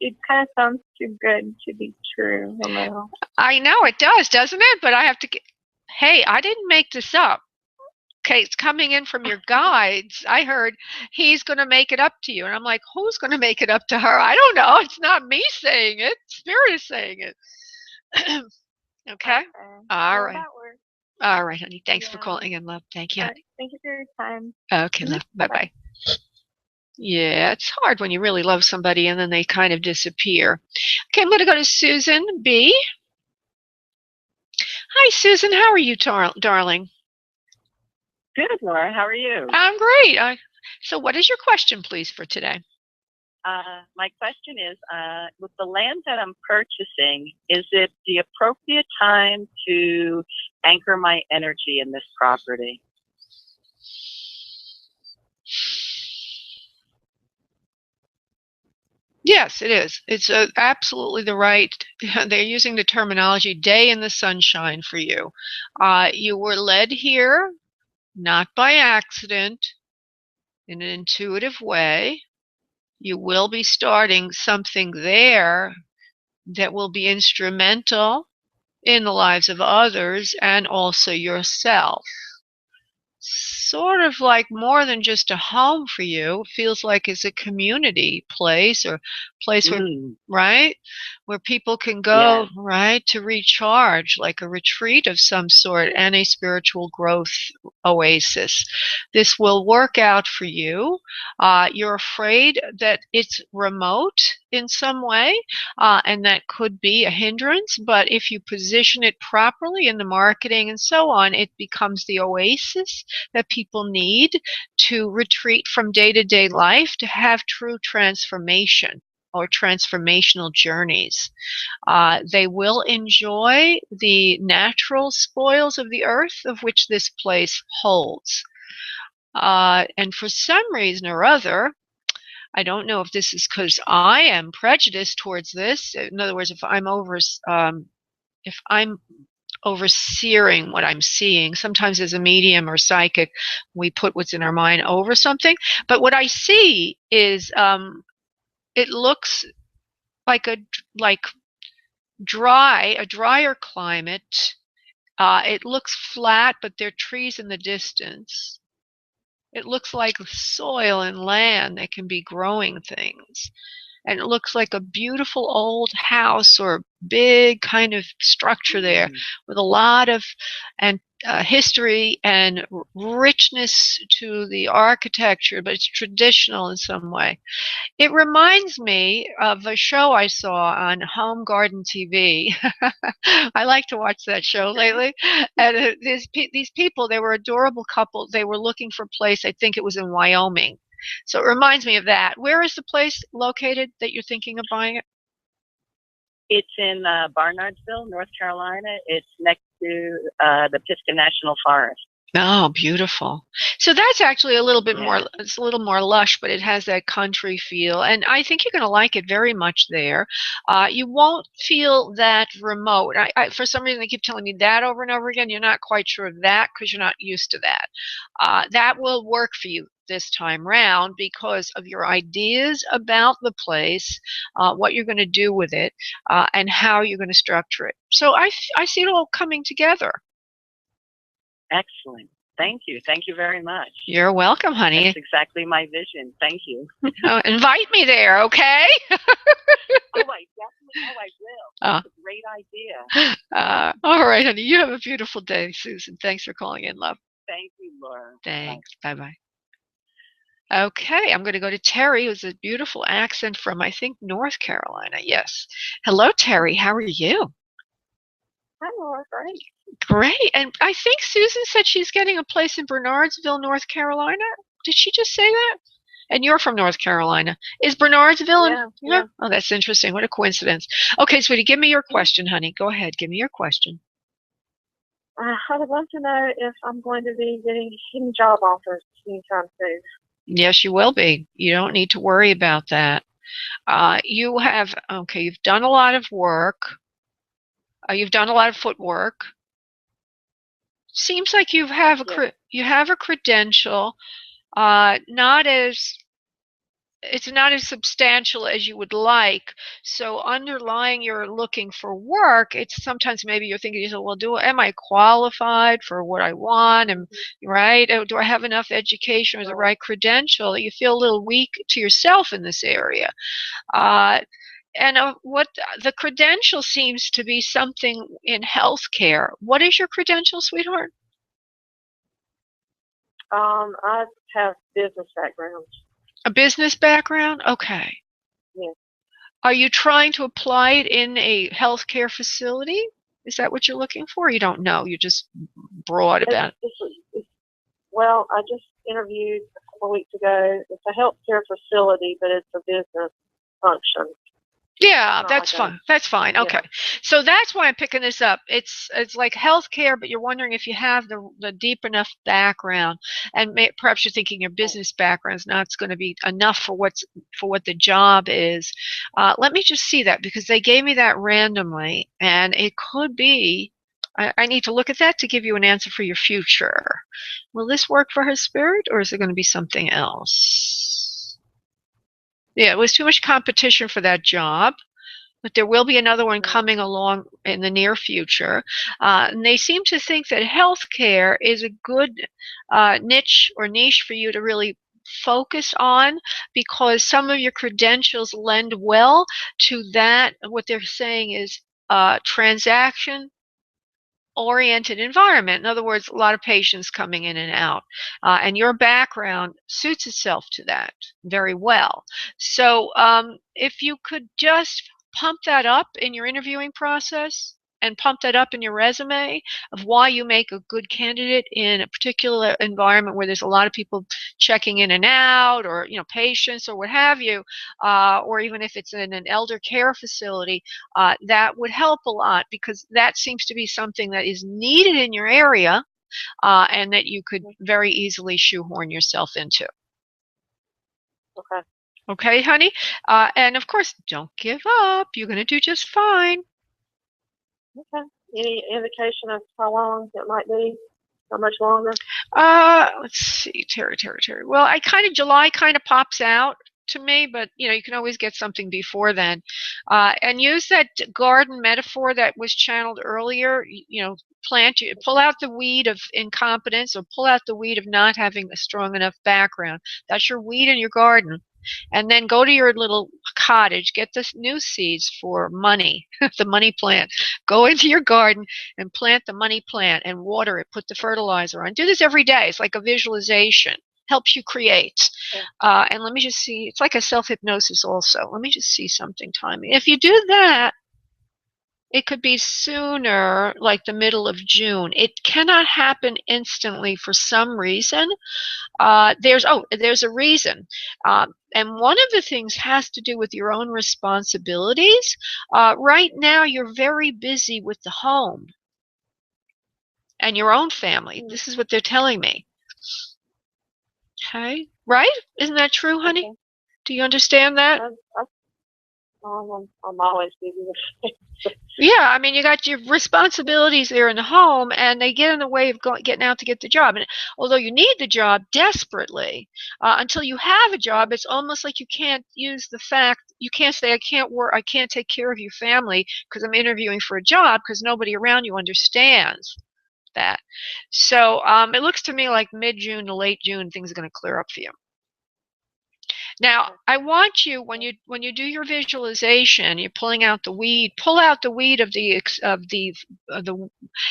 It kind of sounds too good to be true a little. I know it does, doesn't it? But I have to hey, I didn't make this up. Okay, it's coming in from your guides. I heard he's going to make it up to you. And I'm like, who's going to make it up to her? I don't know. It's not me saying it. Spirit is saying it. Okay? All right. That works. All right, honey. Thanks for calling in, love. Thank you. Right. Thank you for your time. Okay, love. Bye-bye. Yeah, it's hard when you really love somebody and then they kind of disappear. Okay, I'm going to go to Susan B. Hi, Susan. How are you, darling? Good, Laura. How are you? I'm great. So what is your question, please, for today? My question is, with the land that I'm purchasing, is it the appropriate time to anchor my energy in this property? Yes, it is. It's absolutely the right. They're using the terminology day in the sunshine for you. You were led here, not by accident, in an intuitive way. You will be starting something there that will be instrumental in the lives of others and also yourself. Sort of like more than just a home for you. It feels like it's a community place or place where, right? Where people can go, right, to recharge, like a retreat of some sort and a spiritual growth oasis. This will work out for you. You're afraid that it's remote in some way, and that could be a hindrance, but if you position it properly in the marketing and so on, it becomes the oasis that people need to retreat from day-to-day life to have true transformation or transformational journeys. They will enjoy the natural spoils of the earth of which this place holds. And for some reason or other, I don't know if this is because I am prejudiced towards this. In other words, if I'm overseeing what I'm seeing, sometimes as a medium or psychic, we put what's in our mind over something. But what I see is it looks like a drier climate. It looks flat, but there are trees in the distance. It looks like soil and land that can be growing things. And it looks like a beautiful old house or big kind of structure there with a lot of history and richness to the architecture, but it's traditional in some way. It reminds me of a show I saw on Home Garden TV. I like to watch that show lately. And these people, they were an adorable couple. They were looking for a place, I think it was in Wyoming. So it reminds me of that. Where is the place located that you're thinking of buying it? It's in Barnardsville, North Carolina. It's next to the Pisgah National Forest. Oh, beautiful. So that's actually a little bit more, it's a little more lush, but it has that country feel. And I think you're going to like it very much there. You won't feel that remote. For some reason, they keep telling me that over and over again. You're not quite sure of that because you're not used to that. That will work for you this time round because of your ideas about the place, what you're going to do with it, and how you're going to structure it. So I see it all coming together. Excellent. Thank you. Thank you very much. You're welcome, honey. That's exactly my vision. Thank you. Invite me there, okay? I will. That's a great idea. All right, honey. You have a beautiful day, Susan. Thanks for calling in, love. Thank you, Laura. Thanks. Bye-bye. Okay, I'm going to go to Terry, who's a beautiful accent from, I think, North Carolina. Yes. Hello, Terry. How are you? Oh, Laura, great. Great. And I think Susan said she's getting a place in Bernardsville, North Carolina. Did she just say that? And you're from North Carolina. Is Bernardsville? Yeah. Oh, that's interesting. What a coincidence. Okay, sweetie, give me your question, honey. Go ahead. Give me your question. I would love to know if I'm going to be getting any job offers anytime soon. Yes, you will be. You don't need to worry about that. You've done a lot of work. You've done a lot of footwork. Seems like you have a credential. It's not as substantial as you would like. So underlying you're looking for work, it's sometimes maybe you're thinking, well, am I qualified for what I want? Right? Do I have enough education or the right credential? You feel a little weak to yourself in this area. And what the credential seems to be something in healthcare. What is your credential, sweetheart? I have business background. A business background? Okay. Yes. Are you trying to apply it in a healthcare facility? Is that what you're looking for? You don't know. You're just broad about it. Well, I just interviewed a couple of weeks ago. It's a healthcare facility, but it's a business function. Yeah, that's fine. That's fine. Okay. Yeah. So that's why I'm picking this up. It's like healthcare, but you're wondering if you have the deep enough background, and perhaps you're thinking your business background is not going to be enough for what the job is. Let me just see that, because they gave me that randomly, and it could be. I need to look at that to give you an answer for your future. Will this work for her spirit, or is it going to be something else? Yeah, it was too much competition for that job, but there will be another one coming along in the near future. And they seem to think that healthcare is a good niche for you to really focus on, because some of your credentials lend well to that. What they're saying is transaction oriented environment. In other words, a lot of patients coming in and out, and your background suits itself to that very well. So if you could just pump that up in your interviewing process and pump that up in your resume of why you make a good candidate in a particular environment where there's a lot of people checking in and out, or patients or what have you, or even if it's in an elder care facility, that would help a lot, because that seems to be something that is needed in your area, and that you could very easily shoehorn yourself into. Okay. Okay, honey? And of course, don't give up. You're going to do just fine. Okay. Any indication of how long it might be? How much longer? Let's see. Terry. Well, July kind of pops out to me, but you can always get something before then. And use that garden metaphor that was channeled earlier. Pull out the weed of incompetence, or pull out the weed of not having a strong enough background. That's your weed in your garden. And then go to your little cottage, get the new seeds for money, the money plant. Go into your garden and plant the money plant and water it, put the fertilizer on. Do this every day. It's like a visualization. Helps you create. And let me just see. It's like a self-hypnosis also. Let me just see something, timing. If you do that, it could be sooner, like the middle of June. It cannot happen instantly for some reason. There's a reason. And one of the things has to do with your own responsibilities. Right now, you're very busy with the home and your own family. This is what they're telling me. Okay, right? Isn't that true, honey? Okay. Do you understand that? I'm always busy with Yeah, I mean, you got your responsibilities there in the home, and they get in the way of getting out to get the job. And although you need the job desperately, until you have a job, it's almost like you can't use the fact, you can't say, I can't work, I can't take care of your family because I'm interviewing for a job, because nobody around you understands that. So it looks to me like mid-June to late June, things are going to clear up for you. Now, I want you, when you do your visualization, you're pulling out the weed. Pull out the weed of the.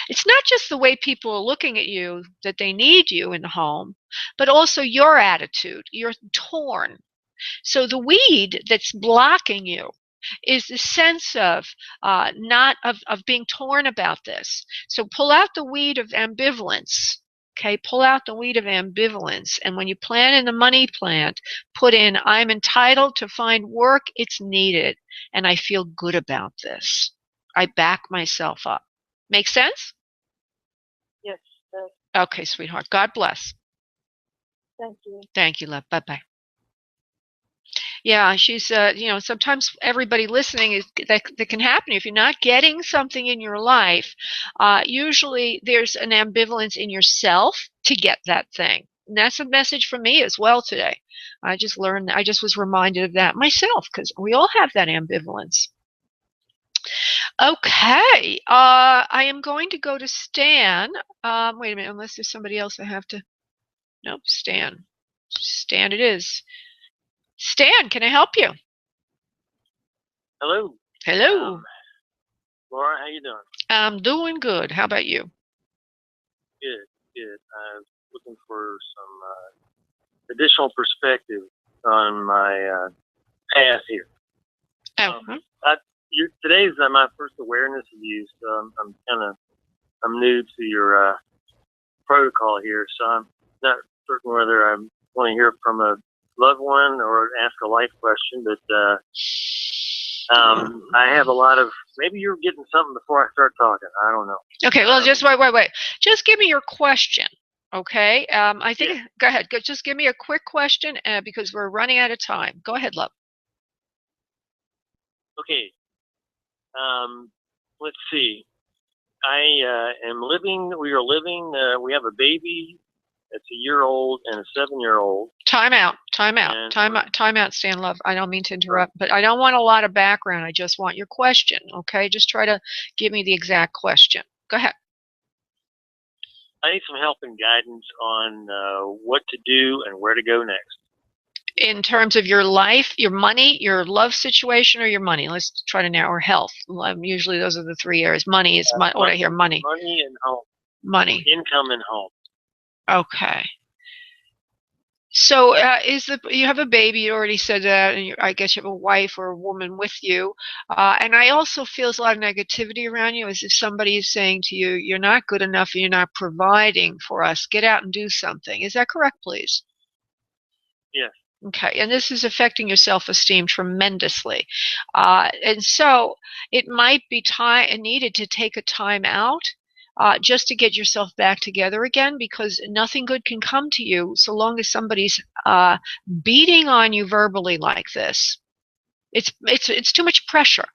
It's not just the way people are looking at you, that they need you in the home, but also your attitude. You're torn. So the weed that's blocking you is the sense of not of being torn about this. So pull out the weed of ambivalence. Okay, pull out the weed of ambivalence. And when you plan in the money plant, put in, I'm entitled to find work, it's needed, and I feel good about this. I back myself up. Make sense? Yes. Okay, sweetheart. God bless. Thank you. Thank you, love. Bye-bye. Yeah, she's, sometimes everybody listening, that can happen. If you're not getting something in your life, usually there's an ambivalence in yourself to get that thing. And that's a message from me as well today. I just was reminded of that myself, because we all have that ambivalence. Okay, I am going to go to Stan. Wait a minute, unless there's somebody else I have to. Nope, Stan. Stan it is. Stan, can I help you? Hello. Hello. Laura, how you doing? I'm doing good. How about you? Good. I was looking for some additional perspective on my path here. Today's my first awareness of you, so I'm new to your protocol here, so I'm not certain whether I want to hear from a loved one or ask a life question, but I have a lot of, maybe you're getting something before I start talking. I don't know. Okay, well, just wait. Just give me your question, okay? I think, go ahead. Just give me a quick question because we're running out of time. Go ahead, love. Okay. Let's see. We have a baby that's a year-old and a 7-year-old. Time out, Stan Love. I don't mean to interrupt, but I don't want a lot of background. I just want your question, okay? Just try to give me the exact question. Go ahead. I need some help and guidance on what to do and where to go next. In terms of your life, your money, your love situation, or your money? Let's try to narrow health. Usually those are the three areas. Money is what I hear, money. Money and home. Money. Income and home. Okay. So you have a baby, you already said that, and I guess you have a wife or a woman with you. And I also feel there's a lot of negativity around you, as if somebody is saying to you, you're not good enough and you're not providing for us. Get out and do something. Is that correct, please? Yes. Okay, and this is affecting your self-esteem tremendously. And so it might be needed to take a time out just to get yourself back together again, because nothing good can come to you so long as somebody's beating on you verbally like this. It's too much pressure.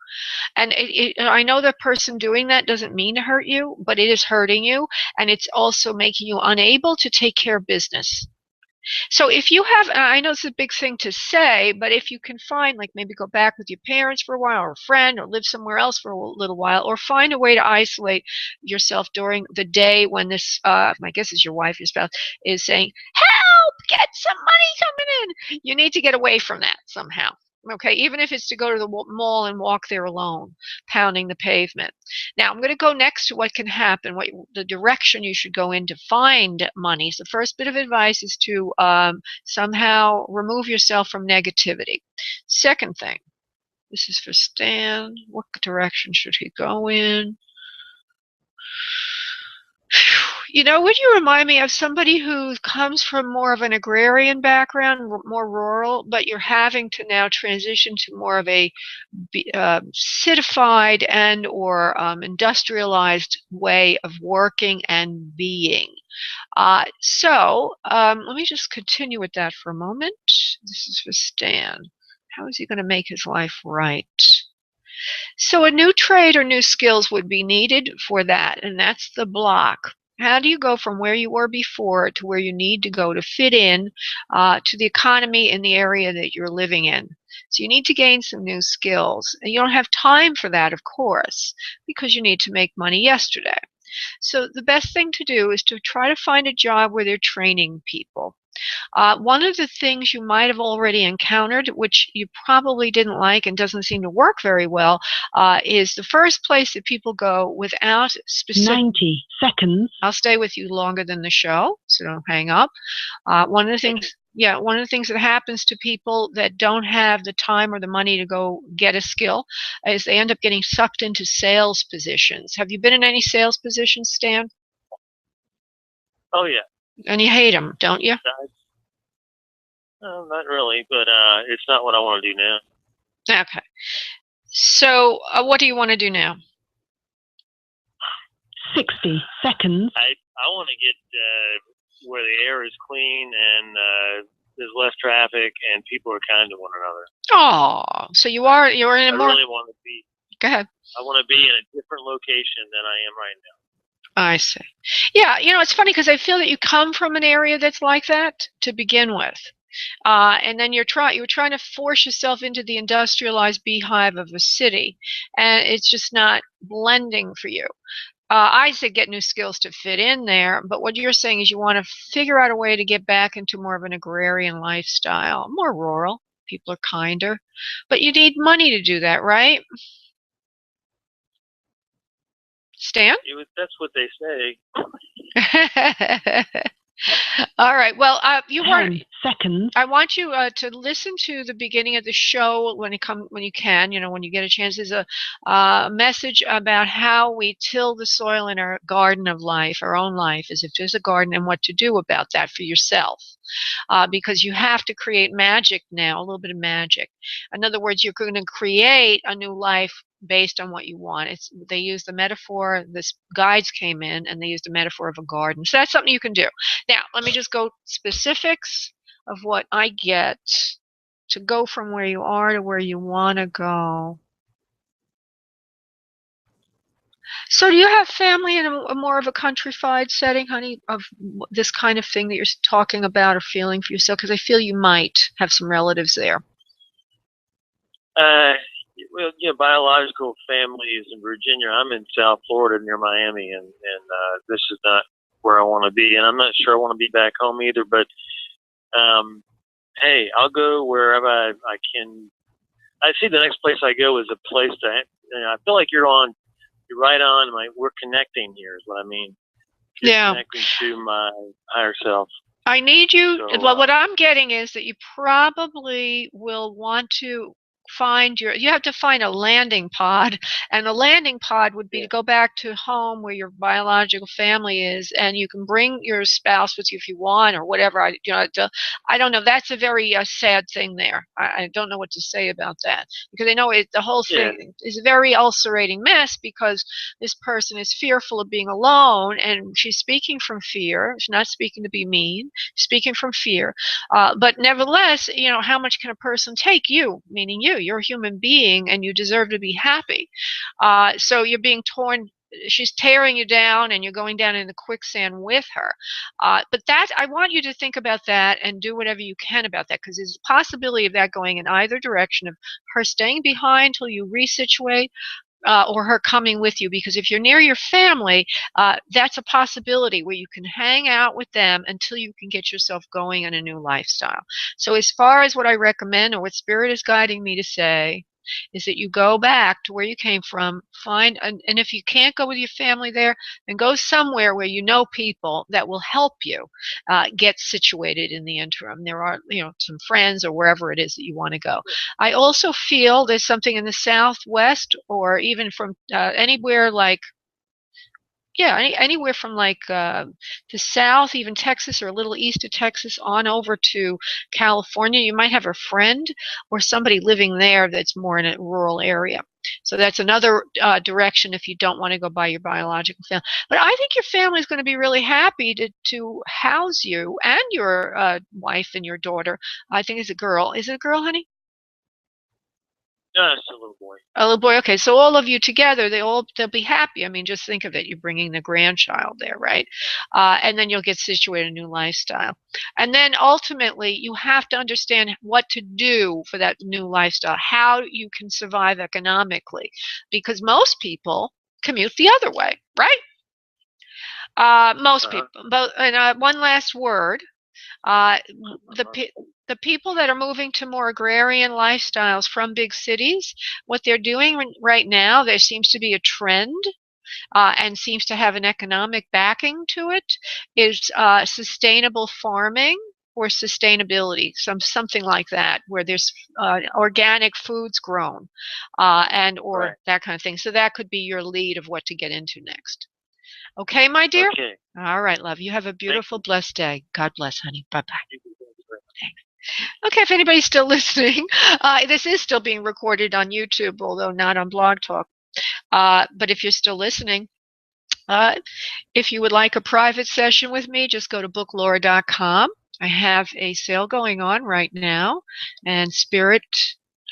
And I know the person doing that doesn't mean to hurt you, but it is hurting you, and it's also making you unable to take care of business. So if you have, I know it's a big thing to say, but if you can find, like, maybe go back with your parents for a while, or a friend, or live somewhere else for a little while, or find a way to isolate yourself during the day when this, my guess is your wife, your spouse, is saying, help, get some money coming in. You need to get away from that somehow. Okay, even if it's to go to the mall and walk there alone, pounding the pavement. Now, I'm going to go next to what can happen, the direction you should go in to find money. So the first bit of advice is to somehow remove yourself from negativity. Second thing, this is for Stan. What direction should he go in? You know, would you remind me of somebody who comes from more of an agrarian background, more rural, but you're having to now transition to more of a citified and or industrialized way of working and being. So let me just continue with that for a moment. This is for Stan. How is he going to make his life right? So a new trade or new skills would be needed for that, and that's the block. How do you go from where you were before to where you need to go to fit in to the economy in the area that you're living in? So you need to gain some new skills. And you don't have time for that, of course, because you need to make money yesterday. So the best thing to do is to try to find a job where they're training people. One of the things you might have already encountered, which you probably didn't like and doesn't seem to work very well, is the first place that people go without specific... 90 seconds. I'll stay with you longer than the show, so don't hang up. One of the things Yeah, one of the things that happens to people that don't have the time or the money to go get a skill is they end up getting sucked into sales positions. Have you been in any sales positions, Stan? Oh yeah. And you hate them, don't you? No, not really, but it's not what I want to do now. Okay. So what do you want to do now? 60 seconds. I want to get where the air is clean and there's less traffic and people are kind to one another. Oh, so you're in a more. I really want to be. Go ahead. I want to be in a different location than I am right now. I see. Yeah, it's funny because I feel that you come from an area that's like that to begin with. And then you're trying to force yourself into the industrialized beehive of a city, and it's just not blending for you. I say get new skills to fit in there, but what you're saying is you want to figure out a way to get back into more of an agrarian lifestyle, more rural. People are kinder, but you need money to do that, right? Stan? That's what they say. All right. Well, 10 seconds. I want you to listen to the beginning of the show when you can. When you get a chance. There's a message about how we till the soil in our garden of life, our own life, as if there's a garden, and what to do about that for yourself. Because you have to create magic now, a little bit of magic. In other words, you're going to create a new life based on what you want. They use the metaphor, this guides came in and they used the metaphor of a garden. So that's something you can do. Now, let me just go specifics of what I get to go from where you are to where you want to go. So do you have family in a more of a countrified setting, honey, of this kind of thing that you're talking about or feeling for yourself? Because I feel you might have some relatives there. Well, biological family is in Virginia. I'm in South Florida near Miami, and this is not where I want to be. And I'm not sure I want to be back home either, but hey, I'll go wherever I can. I see the next place I go is a place that, I feel like you're right on. We're connecting here is what I mean. You're connecting to my higher self. I need you. So, what I'm getting is that you probably will want to you have to find a landing pod, and the landing pod would be to go back to home where your biological family is, and you can bring your spouse with you if you want or whatever. I don't know. That's a very sad thing there. I don't know what to say about that, because I know the whole thing is a very ulcerating mess, because this person is fearful of being alone, and she's speaking from fear. She's not speaking to be mean, speaking from fear. But nevertheless, how much can a person take? You, meaning you. You're a human being and you deserve to be happy. So you're being torn. She's tearing you down and you're going down in the quicksand with her. But I want you to think about that and do whatever you can about that, because there's a possibility of that going in either direction, of her staying behind till you resituate, or her coming with you. Because if you're near your family, that's a possibility where you can hang out with them until you can get yourself going in a new lifestyle. So as far as what I recommend, or what Spirit is guiding me to say, is that you go back to where you came from, and if you can't go with your family there, then go somewhere where you know people that will help you get situated in the interim. There are, some friends or wherever it is that you want to go. I also feel there's something in the Southwest, or even from anywhere like, anywhere from like the south, even Texas, or a little east of Texas, on over to California. You might have a friend or somebody living there that's more in a rural area. So that's another direction if you don't want to go by your biological family. But I think your family is going to be really happy to house you and your wife and your daughter. I think it's a girl. Is it a girl, honey? No, it's a little boy. A little boy. Okay, so all of you together, they'll be happy. I mean, just think of it. You're bringing the grandchild there, right? And then you'll get situated in a new lifestyle. And then ultimately, you have to understand what to do for that new lifestyle, how you can survive economically, because most people commute the other way, right? Most people. But one last word. The people that are moving to more agrarian lifestyles from big cities, what they're doing right now, there seems to be a trend, and seems to have an economic backing to it, is sustainable farming, or sustainability, something like that, where there's organic foods grown, and or Right. that kind of thing. So that could be your lead of what to get into next. Okay, my dear? Okay. All right, love. You have a beautiful, blessed day. God bless, honey. Bye-bye. Thanks. Okay, if anybody's still listening, this is still being recorded on YouTube, although not on Blog Talk. But if you're still listening, if you would like a private session with me, just go to booklaura.com. I have a sale going on right now, and Spirit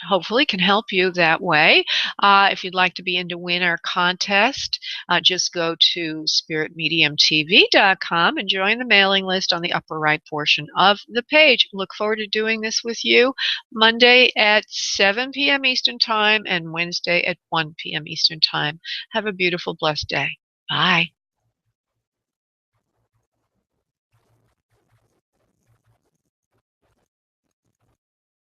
hopefully can help you that way. If you'd like to be in to win our contest, just go to spiritmediumtv.com and join the mailing list on the upper right portion of the page. Look forward to doing this with you Monday at 7 p.m. Eastern Time and Wednesday at 1 p.m. Eastern Time. Have a beautiful, blessed day. Bye.